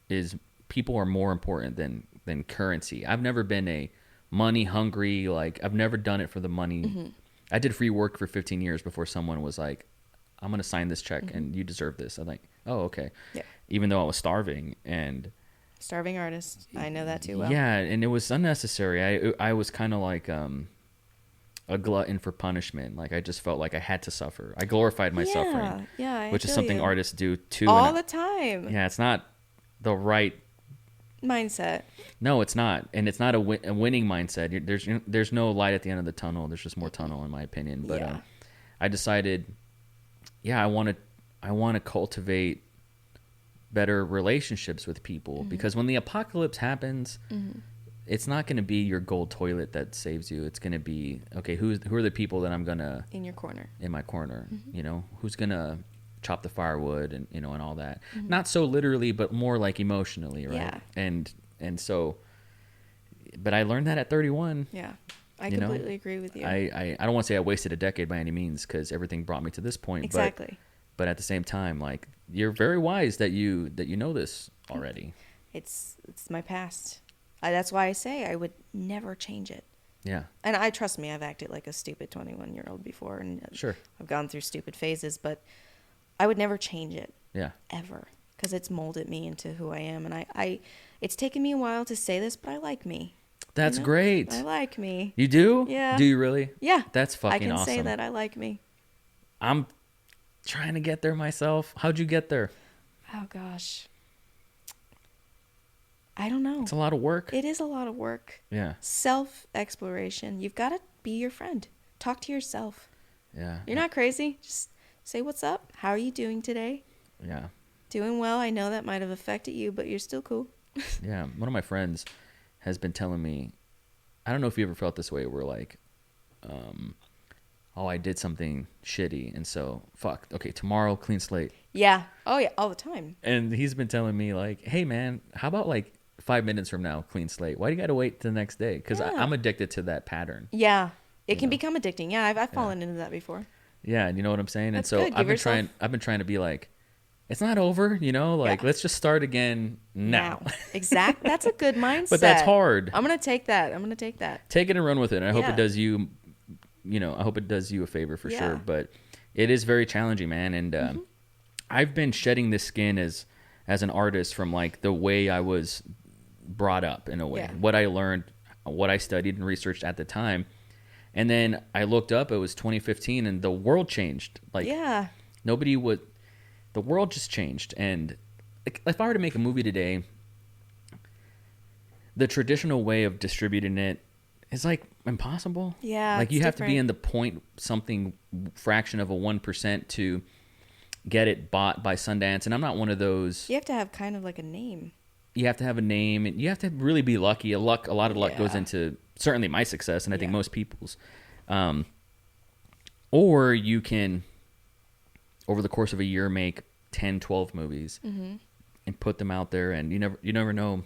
are more important than currency. I've never been a money hungry, like I've never done it for the money. I did free work for 15 years before someone was like, I'm going to sign this check and you deserve this. I'm like, oh, okay. Yeah. Even though I was starving and Starving artist. I know that too well. yeah, and it was unnecessary. I was kind of like a glutton for punishment. Like I just felt like I had to suffer. I glorified my suffering. Yeah, which is feel something you. artists do too. all and the time. yeah, it's not the right Mindset. No, it's not, and it's not a winning mindset. There's no light at the end of the tunnel. There's just more tunnel, in my opinion. But Yeah. I decided, yeah, I want to cultivate better relationships with people because when the apocalypse happens, it's not going to be your gold toilet that saves you. It's going to be okay. Who are the people that I'm gonna In your corner. in my corner? You know, who's gonna chop the firewood and and all that. Not so literally, but more like emotionally, right? Yeah. And so, but I learned that at 31. Yeah. I You know, completely agree with you. I don't want to say I wasted a decade by any means because everything brought me to this point. Exactly. But at the same time, like you're very wise that you know this already. It's my past. That's why I say I would never change it. Yeah. And trust me, I've acted like a stupid 21-year-old before, and Sure. I've gone through stupid phases, but I would never change it. Yeah. Ever, because it's molded me into who I am, and I it's taken me a while to say this, but I like me. That's You know? great. I like me. You do? Yeah. Do you really? Yeah. That's fucking I can awesome. say that I like me. I'm trying to get there myself. How'd you get there? Oh gosh. I don't know. It's a lot of work. It is a lot of work. Yeah. Self-exploration. You've got to be your friend. Talk to yourself. Yeah. You're not crazy. Just say what's up. How are you doing today? Yeah. Doing well. I know that might have affected you, but you're still cool. Yeah. One of my friends has been telling me, I don't know if you ever felt this way, where like, oh, I did something shitty, and so fuck. Okay, tomorrow, clean slate. Yeah. Oh yeah. All the time. And he's been telling me like, hey man, how about like 5 minutes from now, clean slate? Why do you got to wait till the next day? Because Yeah. I'm addicted to that pattern. Yeah. It You can know? become addicting. Yeah. I've fallen into that before. Yeah, you know what I'm saying. That's and so good. Give yourself- I've been trying to be like, it's not over. You know, like Yeah. let's just start again now. Exactly. That's a good mindset. But that's hard. I'm going to take that. Take it and run with it. And I hope Yeah. it does you. I hope it does you a favor for Yeah. sure. But it is very challenging, man. And I've been shedding this skin as an artist from like the way I was brought up in a way, Yeah. what I learned, what I studied and researched at the time. And then I looked up, it was 2015 and the world changed. Like Yeah. the world just changed. And like, if I were to make a movie today, the traditional way of distributing it is like impossible. Yeah, Like you it's have to be different. in the point something fraction of a 1% to get it bought by Sundance. And I'm not one of those. You have to have kind of like a name. You have to have a name and you have to really be lucky. A lot of luck goes Yeah. into certainly my success, and I think Yeah. most people's. Or you can, over the course of a year, make 10, 12 movies and put them out there, and you never know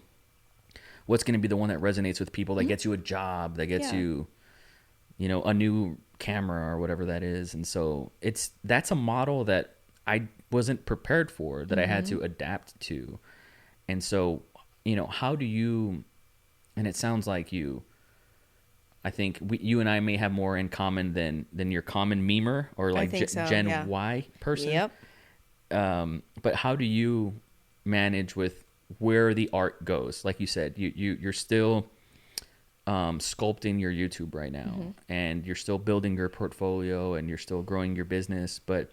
what's going to be the one that resonates with people, that gets you a job, that gets Yeah. you, a new camera or whatever that is. And so that's a model that I wasn't prepared for, that I had to adapt to. And so, how do you, and it sounds like I think you and I may have more in common than your common memer or like think so, Gen yeah. Y person. Yep. But how do you manage with where the art goes? Like you said, you're still sculpting your YouTube right now, and you're still building your portfolio, and you're still growing your business. But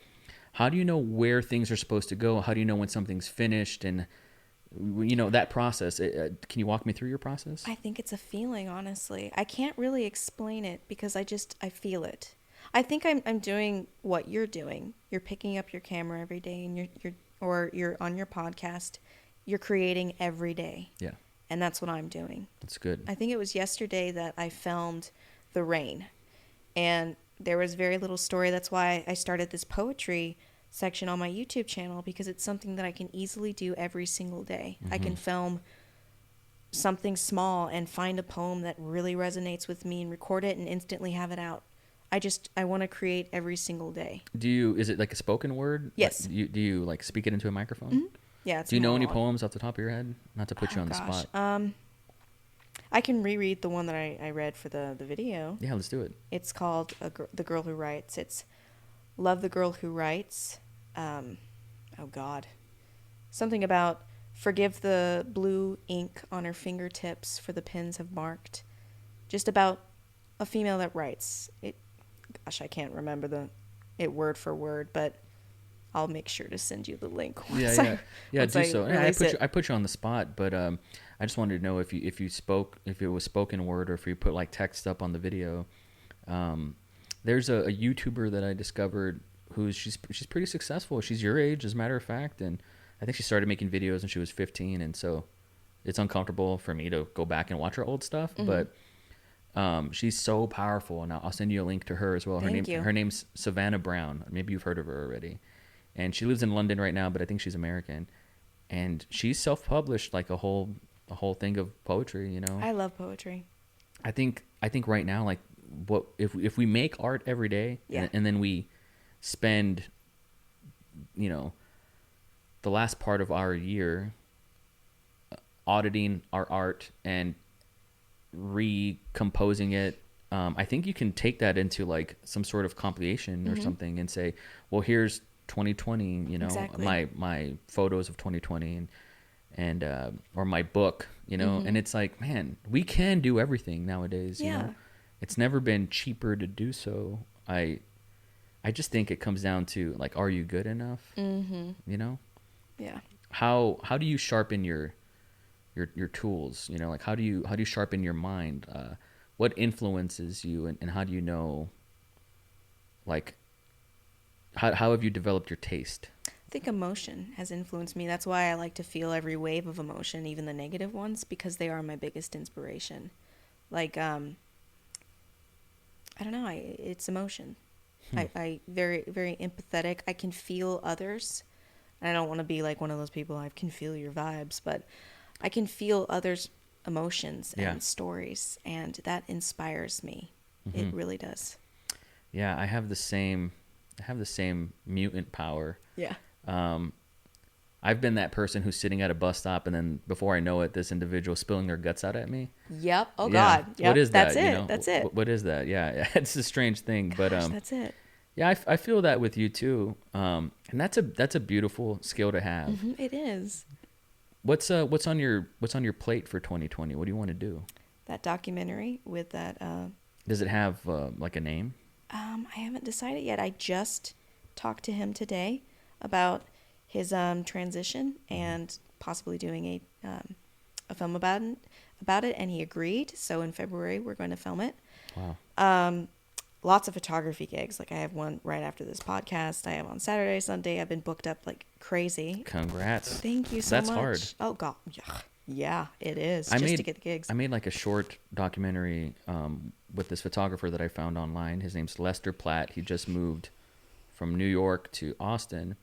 how do you know where things are supposed to go? How do you know when something's finished? And that process. Can you walk me through your process? I think it's a feeling, honestly. I can't really explain it because I feel it. I think I'm doing what you're doing. You're picking up your camera every day, and you're on your podcast. You're creating every day. Yeah, And that's what I'm doing. that's good. I think it was yesterday that I filmed the rain, and there was very little story. That's why I started this poetry section on my YouTube channel, because it's something that I can easily do every single day. I can film something small and find a poem that really resonates with me and record it and instantly have it out. I want to create every single day. Is it like a spoken word? Yes. Like, do you like speak it into a microphone? Yeah. It's Do you know any monologue. poems off the top of your head? Not to put you on the spot. I can reread the one that I read for the video. Yeah, let's do it. It's called The Girl Who Writes. It's love the girl who writes. Oh God, something about forgive the blue ink on her fingertips for the pins have marked. Just about a female that writes. Gosh, I can't remember it word for word, but I'll make sure to send you the link. Do so. I put you on the spot, but I just wanted to know if it was spoken word or if you put like text up on the video. There's a YouTuber that I discovered she's pretty successful. She's your age, as a matter of fact, and I think she started making videos when she was 15, and so it's uncomfortable for me to go back and watch her old stuff, but she's so powerful, and I'll send you a link to her as well. Her name's Savannah Brown. Maybe you've heard of her already, and she lives in London right now, but I think she's American, and she's self-published like a whole thing of poetry. You know, I love poetry. I think right now, like, what if we make art every day, and then we spend, you know, the last part of our year auditing our art and recomposing it. I think you can take that into like some sort of compilation or something and say, well, here's 2020, you know, my photos of 2020 and or my book, you know, and it's like, man, we can do everything nowadays. You know, it's never been cheaper to do so. I just think it comes down to like, are you good enough? You know? Yeah. How do you sharpen your tools? You know, like how do you sharpen your mind? What influences you, and how do you know, like, how have you developed your taste? I think emotion has influenced me. That's why I like to feel every wave of emotion, even the negative ones, because they are my biggest inspiration. Like, I don't know, it's emotion. I very, very empathetic. I can feel others. And I don't want to be like one of those people, I can feel your vibes, but I can feel others' emotions and stories, and that inspires me. It really does. Yeah, I have the same mutant power. Yeah. I've been that person who's sitting at a bus stop, and then before I know it, this individual spilling their guts out at me. Yep. Oh God. Yep. What is that? That's it. You know? That's it. What is that? Yeah, it's a strange thing, Gosh, but that's it. yeah, I feel that with you too, and that's a beautiful skill to have. It is. What's on your plate for 2020? What do you want to do? That documentary with that. Does it have like a name? I haven't decided yet. I just talked to him today about his transition and possibly doing a film about it, and he agreed. So in February we're going to film it. Wow. Lots of photography gigs. Like I have one right after this podcast. I have on Saturday, Sunday. I've been booked up like crazy. Congrats. Thank you so much. That's hard. Oh God. Yeah, it is. To get the gigs. I made like a short documentary with this photographer that I found online. His name's Lester Platt. He just moved from New York to Austin.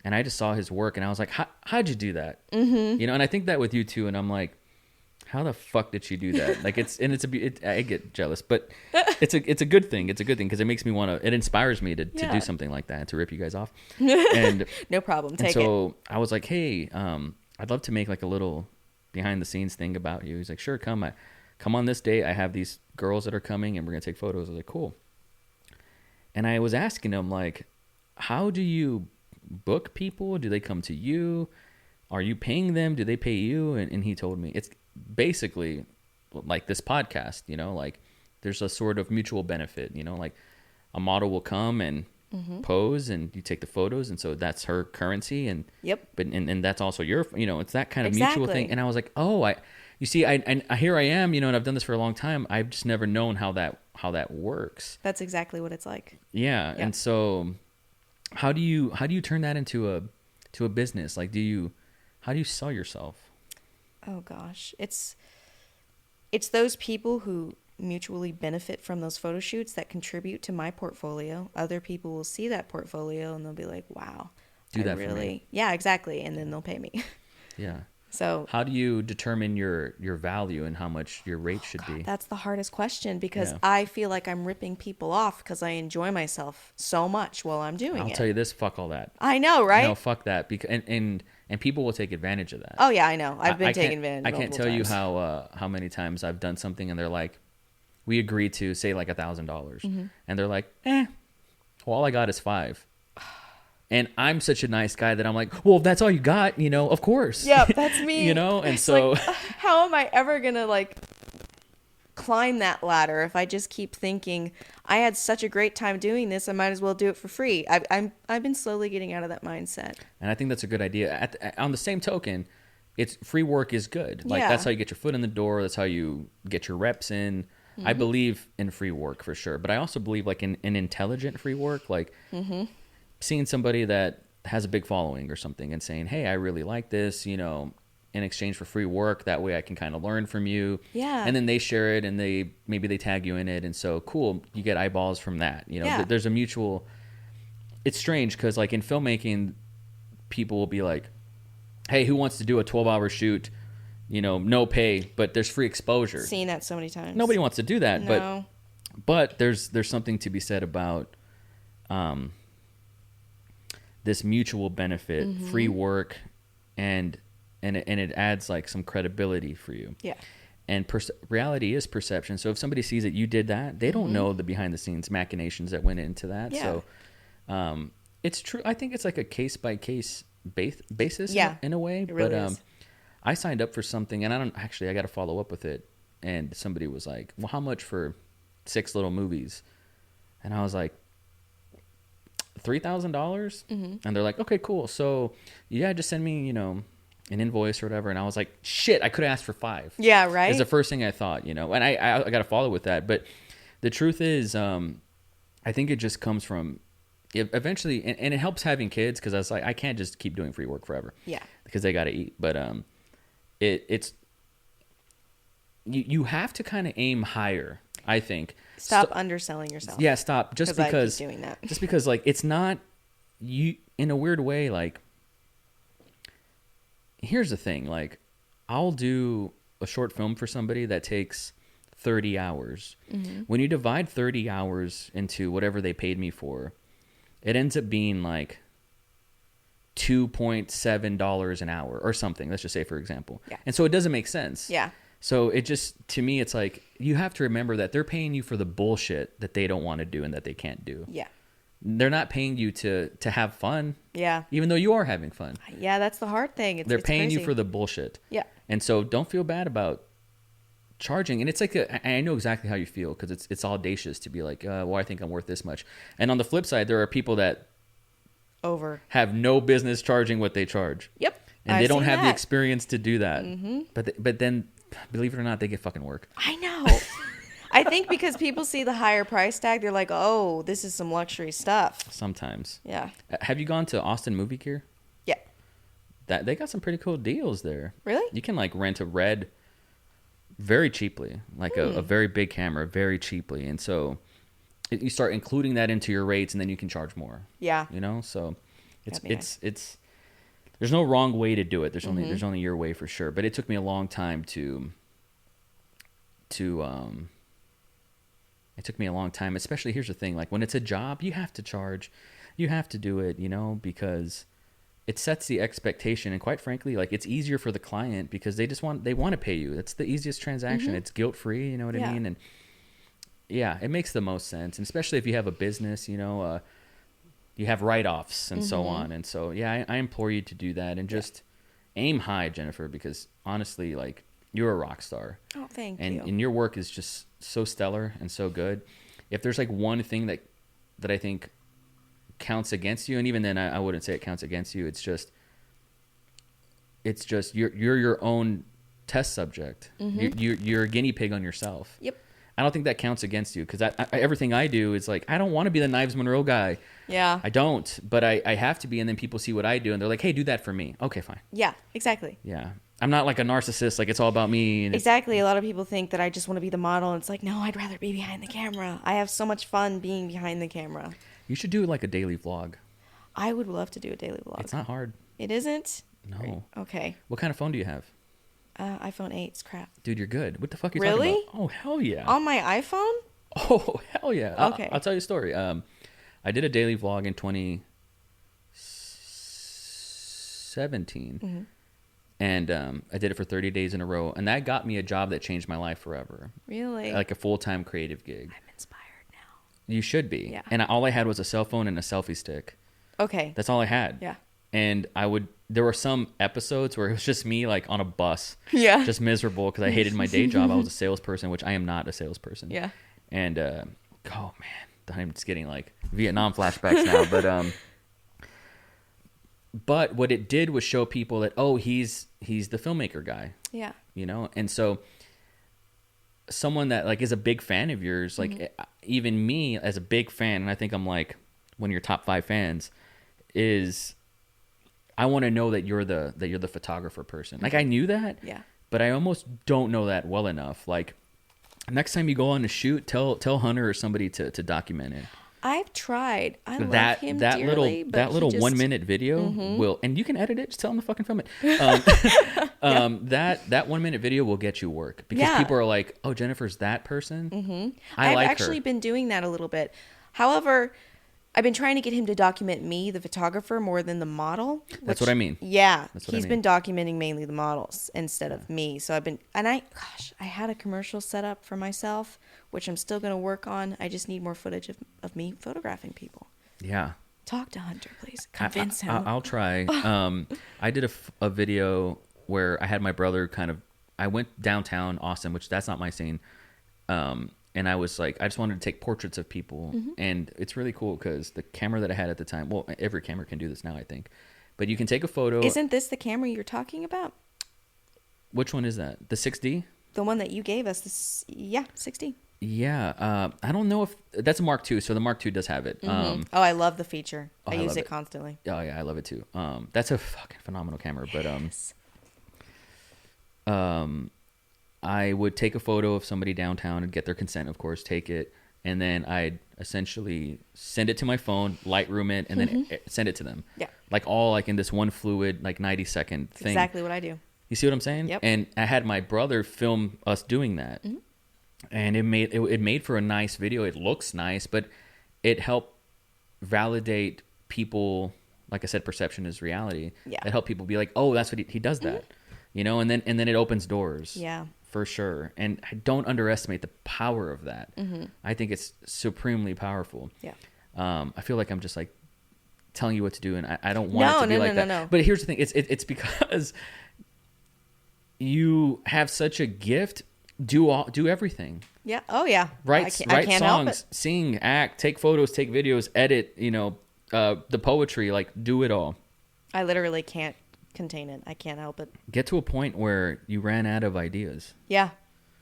And I just saw his work and I was like, how'd you do that? You know, and I think that with you too. And I'm like, how the fuck did she do that? Like I get jealous, but it's a good thing. It's a good thing because it makes me it inspires me to do something like that, to rip you guys off. And no problem. Take it. So I was like, hey, I'd love to make like a little behind the scenes thing about you. He's like, sure, come on this day. I have these girls that are coming and we're going to take photos. I was like, cool. And I was asking him like, how do you book people? Do they come to you? Are you paying them? Do they pay you? And he told me it's basically like this podcast, you know, like there's a sort of mutual benefit, you know, like a model will come and pose and you take the photos. And so that's her currency. And but that's also your, you know, it's that kind of mutual thing. And I was like, oh, you see, I here I am, you know, and I've done this for a long time. I've just never known how that works. That's exactly what it's like. Yeah. And so how do you turn that into a business? Like, how do you sell yourself? Oh gosh, it's those people who mutually benefit from those photo shoots that contribute to my portfolio. Other people will see that portfolio and they'll be like, "Wow, do that for me." Yeah, exactly, and then they'll pay me. Yeah. So how do you determine your value and how much your rate should be? That's the hardest question because I feel like I'm ripping people off because I enjoy myself so much while I'm doing it. I'll tell you this, fuck all that. I know, right? No, fuck that. Because and people will take advantage of that. Oh yeah, I know. I've been taking advantage. I can't tell you how many times I've done something and they're like, we agreed to say like $1,000, and they're like, Well, all I got is 5. And I'm such a nice guy that I'm like, well, if that's all you got, of course. Yeah, that's me. And It's so like, how am I ever gonna like climb that ladder if I just keep thinking I had such a great time doing this, I might as well do it for free. I've been slowly getting out of that mindset. and I think that's a good idea. On the same token, it's free work is good. Like Yeah. that's how you get your foot in the door. That's how you get your reps in. I believe in free work for sure, but I also believe like in intelligent free work, like seeing somebody that has a big following or something and saying, hey, I really like this, in exchange for free work. That way I can kind of learn from you. Yeah. And then they share it and maybe they tag you in it. And so cool, you get eyeballs from that. Yeah. There's a mutual, it's strange because like in filmmaking, people will be like, hey, who wants to do a 12-hour shoot? No pay, but there's free exposure. Seen that so many times. Nobody wants to do that, No. but there's something to be said about this mutual benefit, free work, and it adds like some credibility for you. Yeah. And reality is perception. So if somebody sees that you did that, they don't know the behind the scenes machinations that went into that. Yeah. So it's true. I think it's like a case by case basis Yeah. in a way. It really is. I signed up for something and I got to follow up with it. And somebody was like, well, how much for 6 little movies? And I was like, $3,000? And they're like, okay, cool. So yeah, just send me, an invoice or whatever. And I was like, shit, I could have asked for 5. Yeah, right? It's the first thing I thought, and I got to follow with that. But the truth is, I think it just comes from eventually, and it helps having kids because I was like, I can't just keep doing free work forever. Yeah. Because they got to eat. But it's you have to kind of aim higher, I think. Stop underselling yourself. Yeah, stop. Just because I keep doing that. Just because like it's not you in a weird way. Like here's the thing. Like I'll do a short film for somebody that takes 30 hours. When you divide 30 hours into whatever they paid me for, it ends up being like $2.7 an hour or something. Let's just say, for example. Yeah. And so it doesn't make sense. Yeah. So it just, to me, it's like, you have to remember that they're paying you for the bullshit that they don't want to do and that they can't do. Yeah. They're not paying you to have fun, Yeah. even though you are having fun. Yeah, that's the hard thing. They're it's paying crazy. you for the bullshit. Yeah. And so don't feel bad about charging. And it's like, I know exactly how you feel because it's audacious to be like, well, I think I'm worth this much. And on the flip side, there are people that Over. have no business charging what they charge. Yep. And I've they don't seen have the that. experience to do that. But then, believe it or not, they get fucking work. I know. I think because people see the higher price tag, they're like, oh, this is some luxury stuff. Sometimes. Yeah. Have you gone to Austin Movie Gear? Yeah. That they got some pretty cool deals there. Really? You can like rent a Red very cheaply, like a very big camera very cheaply. And so you start including that into your rates and then you can charge more. Yeah. So That'd be nice. it's there's no wrong way to do it. There's only your way for sure. But it took me a long time it took me a long time, especially here's the thing, like when it's a job, you have to charge, you have to do it, because it sets the expectation. And quite frankly, like it's easier for the client because they want to pay you. It's the easiest transaction. It's guilt free. You know what I mean? And yeah, it makes the most sense. And especially if you have a business, you have write-offs and so on. And so, yeah, I implore you to do that and just aim high, Jennifer, because honestly, like you're a rock star. Oh, thank you. And your work is just so stellar and so good. If there's like one thing that I think counts against you, and even then I wouldn't say it counts against you, it's just you're your own test subject. You're a guinea pig on yourself. Yep. I don't think that counts against you because everything I do is like, I don't want to be the Knives Monroe guy. Yeah. I don't, but I have to be. And then people see what I do and they're like, hey, do that for me. Okay, fine. Yeah, exactly. Yeah. I'm not like a narcissist. Like it's all about me. And Exactly. A lot of people think that I just want to be the model. And it's like, no, I'd rather be behind the camera. I have so much fun being behind the camera. You should do like a daily vlog. I would love to do a daily vlog. It's not hard. It isn't? No. Okay. What kind of phone do you have? iPhone 8 is crap. Dude, you're good. What the fuck are you Really? talking about? Oh, hell yeah. On my iPhone? Oh, hell yeah. Okay. I'll tell you a story. I did a daily vlog in 2017. And I did it for 30 days in a row. And that got me a job that changed my life forever. Really? Like a full-time creative gig. I'm inspired now. You should be. Yeah. And all I had was a cell phone and a selfie stick. Okay. That's all I had. Yeah. And there were some episodes where it was just me like on a bus. Yeah. Just miserable because I hated my day job. I was a salesperson, which I am not a salesperson. Yeah. And, oh man, I'm just getting like Vietnam flashbacks now. But what it did was show people that, oh, he's the filmmaker guy. Yeah. You know? And so someone that like is a big fan of yours, like even me as a big fan, and I think I'm like one of your top 5 fans, is I want to know that you're the photographer person. Like I knew that, Yeah. but I almost don't know that well enough. Like next time you go on a shoot, tell Hunter or somebody to document it. I've tried. I love him that dearly, little 1 minute video will, and you can edit it. Just tell him to fucking film it. That 1 minute video will get you work because people are like, "Oh, Jennifer's that person." I've like actually her. been doing that a little bit. However, I've been trying to get him to document me, the photographer, more than the model. That's what I mean. Yeah, That's what I he's mean. been documenting mainly the models instead of me. So I had a commercial set up for myself, which I'm still going to work on. I just need more footage of me photographing people. Yeah. Talk to Hunter, please. Convince him. I'll try. I did a video where I had my brother I went downtown Austin, which that's not my scene. And I was like, I just wanted to take portraits of people. And it's really cool because the camera that I had at the time, well, every camera can do this now, I think. But you can take a photo. Isn't this the camera you're talking about? Which one is that? The 6D? The one that you gave us. 6D. Yeah. I don't know if that's a Mark II. So the Mark II does have it. Oh, I love the feature. I use love it it. constantly. Oh yeah, I love it too. That's a fucking phenomenal camera. Yes. But I would take a photo of somebody downtown and get their consent, of course, take it, and then I'd essentially send it to my phone, Lightroom it, and then send it to them. Yeah. Like all like in this one fluid, like 90-second thing. Exactly what I do. You see what I'm saying? Yep. And I had my brother film us doing that, and it made for a nice video. It looks nice, but it helped validate people. Like I said, perception is reality. Yeah. It helped people be like, oh, that's what he does that, you know. And then it opens doors. Yeah. For sure. And I don't underestimate the power of that. I think it's supremely powerful. Yeah. I feel like I'm just like telling you what to do, and I don't want it to be like that. No. But here's the thing: it's because you have such a gift. Do everything. Yeah. Oh yeah. Write I can't help songs, it. sing, act, take photos, take videos, edit. You know, the poetry. Like do it all. I literally can't contain it. I can't help it. Get to a point where you ran out of ideas. Yeah.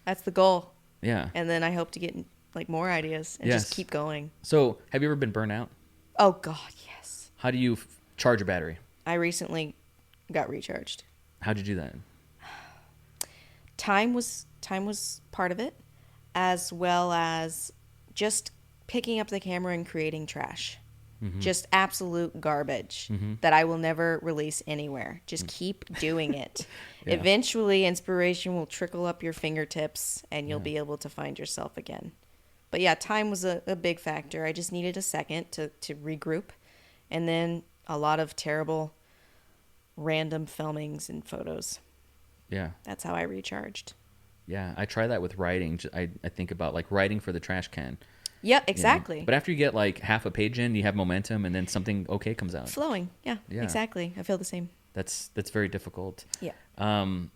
That's the goal. Yeah. And then I hope to get like more ideas and Yes. just keep going. So, have you ever been burnt out? Oh God, yes. How do you charge a battery? I recently got recharged. How'd you do that? Time was part of it, as well as just picking up the camera and creating trash. Just absolute garbage that I will never release anywhere. Just keep doing it. Yeah. Eventually, inspiration will trickle up your fingertips and you'll be able to find yourself again. But yeah, time was a big factor. I just needed a second to regroup. And then a lot of terrible, random filmings and photos. Yeah. That's how I recharged. Yeah. I try that with writing. I think about like writing for the trash can. Yep, you know? exactly. But after you get like half a page in, you have momentum and then something okay comes out. Flowing. Yeah, Yeah. exactly. I feel the same. That's very difficult. Yeah. Damn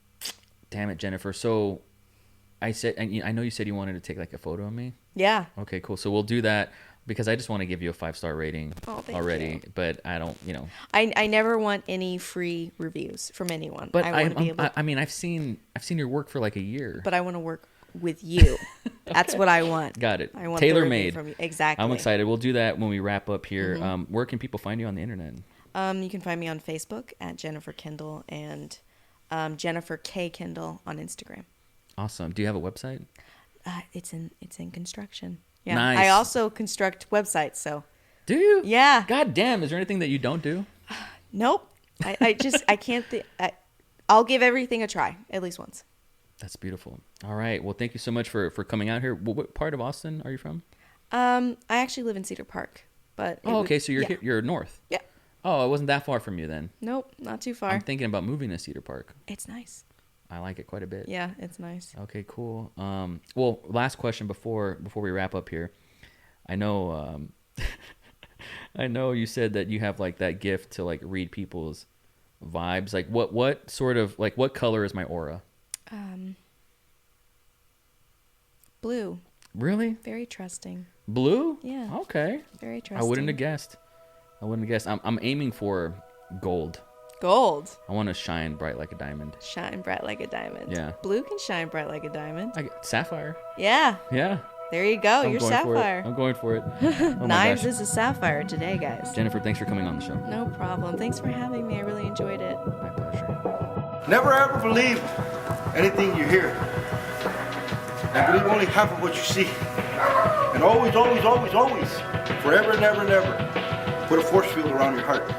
it, Jennifer. So I said, and I know you said you wanted to take like a photo of me. Yeah. Okay, cool. So we'll do that because I just want to give you a 5-star rating Thank already, you. but I don't, you know. I never want any free reviews from anyone. But I want to be able. I mean, I've seen your work for like a year. But I want to work with you. That's what I want. Got it. I want the Tailor review made from you. Exactly. I'm excited. We'll do that when we wrap up here. Where can people find you on the internet? You can find me on Facebook at Jennifer Kendall and Jennifer K Kendall on Instagram. Awesome. Do you have a website? It's in construction. Yeah. Nice. I also construct websites. So. Do you? Yeah. God damn. Is there anything that you don't do? Nope. I can't. I'll give everything a try at least once. That's beautiful. All right. Well, thank you so much for coming out here. What part of Austin are you from? I actually live in Cedar Park, but. Okay. So you're here, you're north. Yeah. Oh, it wasn't that far from you then. Nope, not too far. I'm thinking about moving to Cedar Park. It's nice. I like it quite a bit. Yeah, it's nice. Okay, cool. Well, last question before we wrap up here. I know I know you said that you have like that gift to like read people's vibes. Like what sort of like what color is my aura? Blue. Really? Very trusting. Blue? Yeah. Okay. Very trusting. I wouldn't have guessed. I'm aiming for gold. Gold. I want to shine bright like a diamond. Shine bright like a diamond. Yeah. Blue can shine bright like a diamond. Sapphire. Yeah. Yeah. There you go. I'm You're going sapphire. For it. I'm going for it. Oh my Knives gosh. is a sapphire today, guys. Jennifer, thanks for coming on the show. No problem. Thanks for having me. I really enjoyed it. My pleasure. Never ever believe anything you hear. And believe only half of what you see. And always, always, always, always, forever and ever and ever, put a force field around your heart.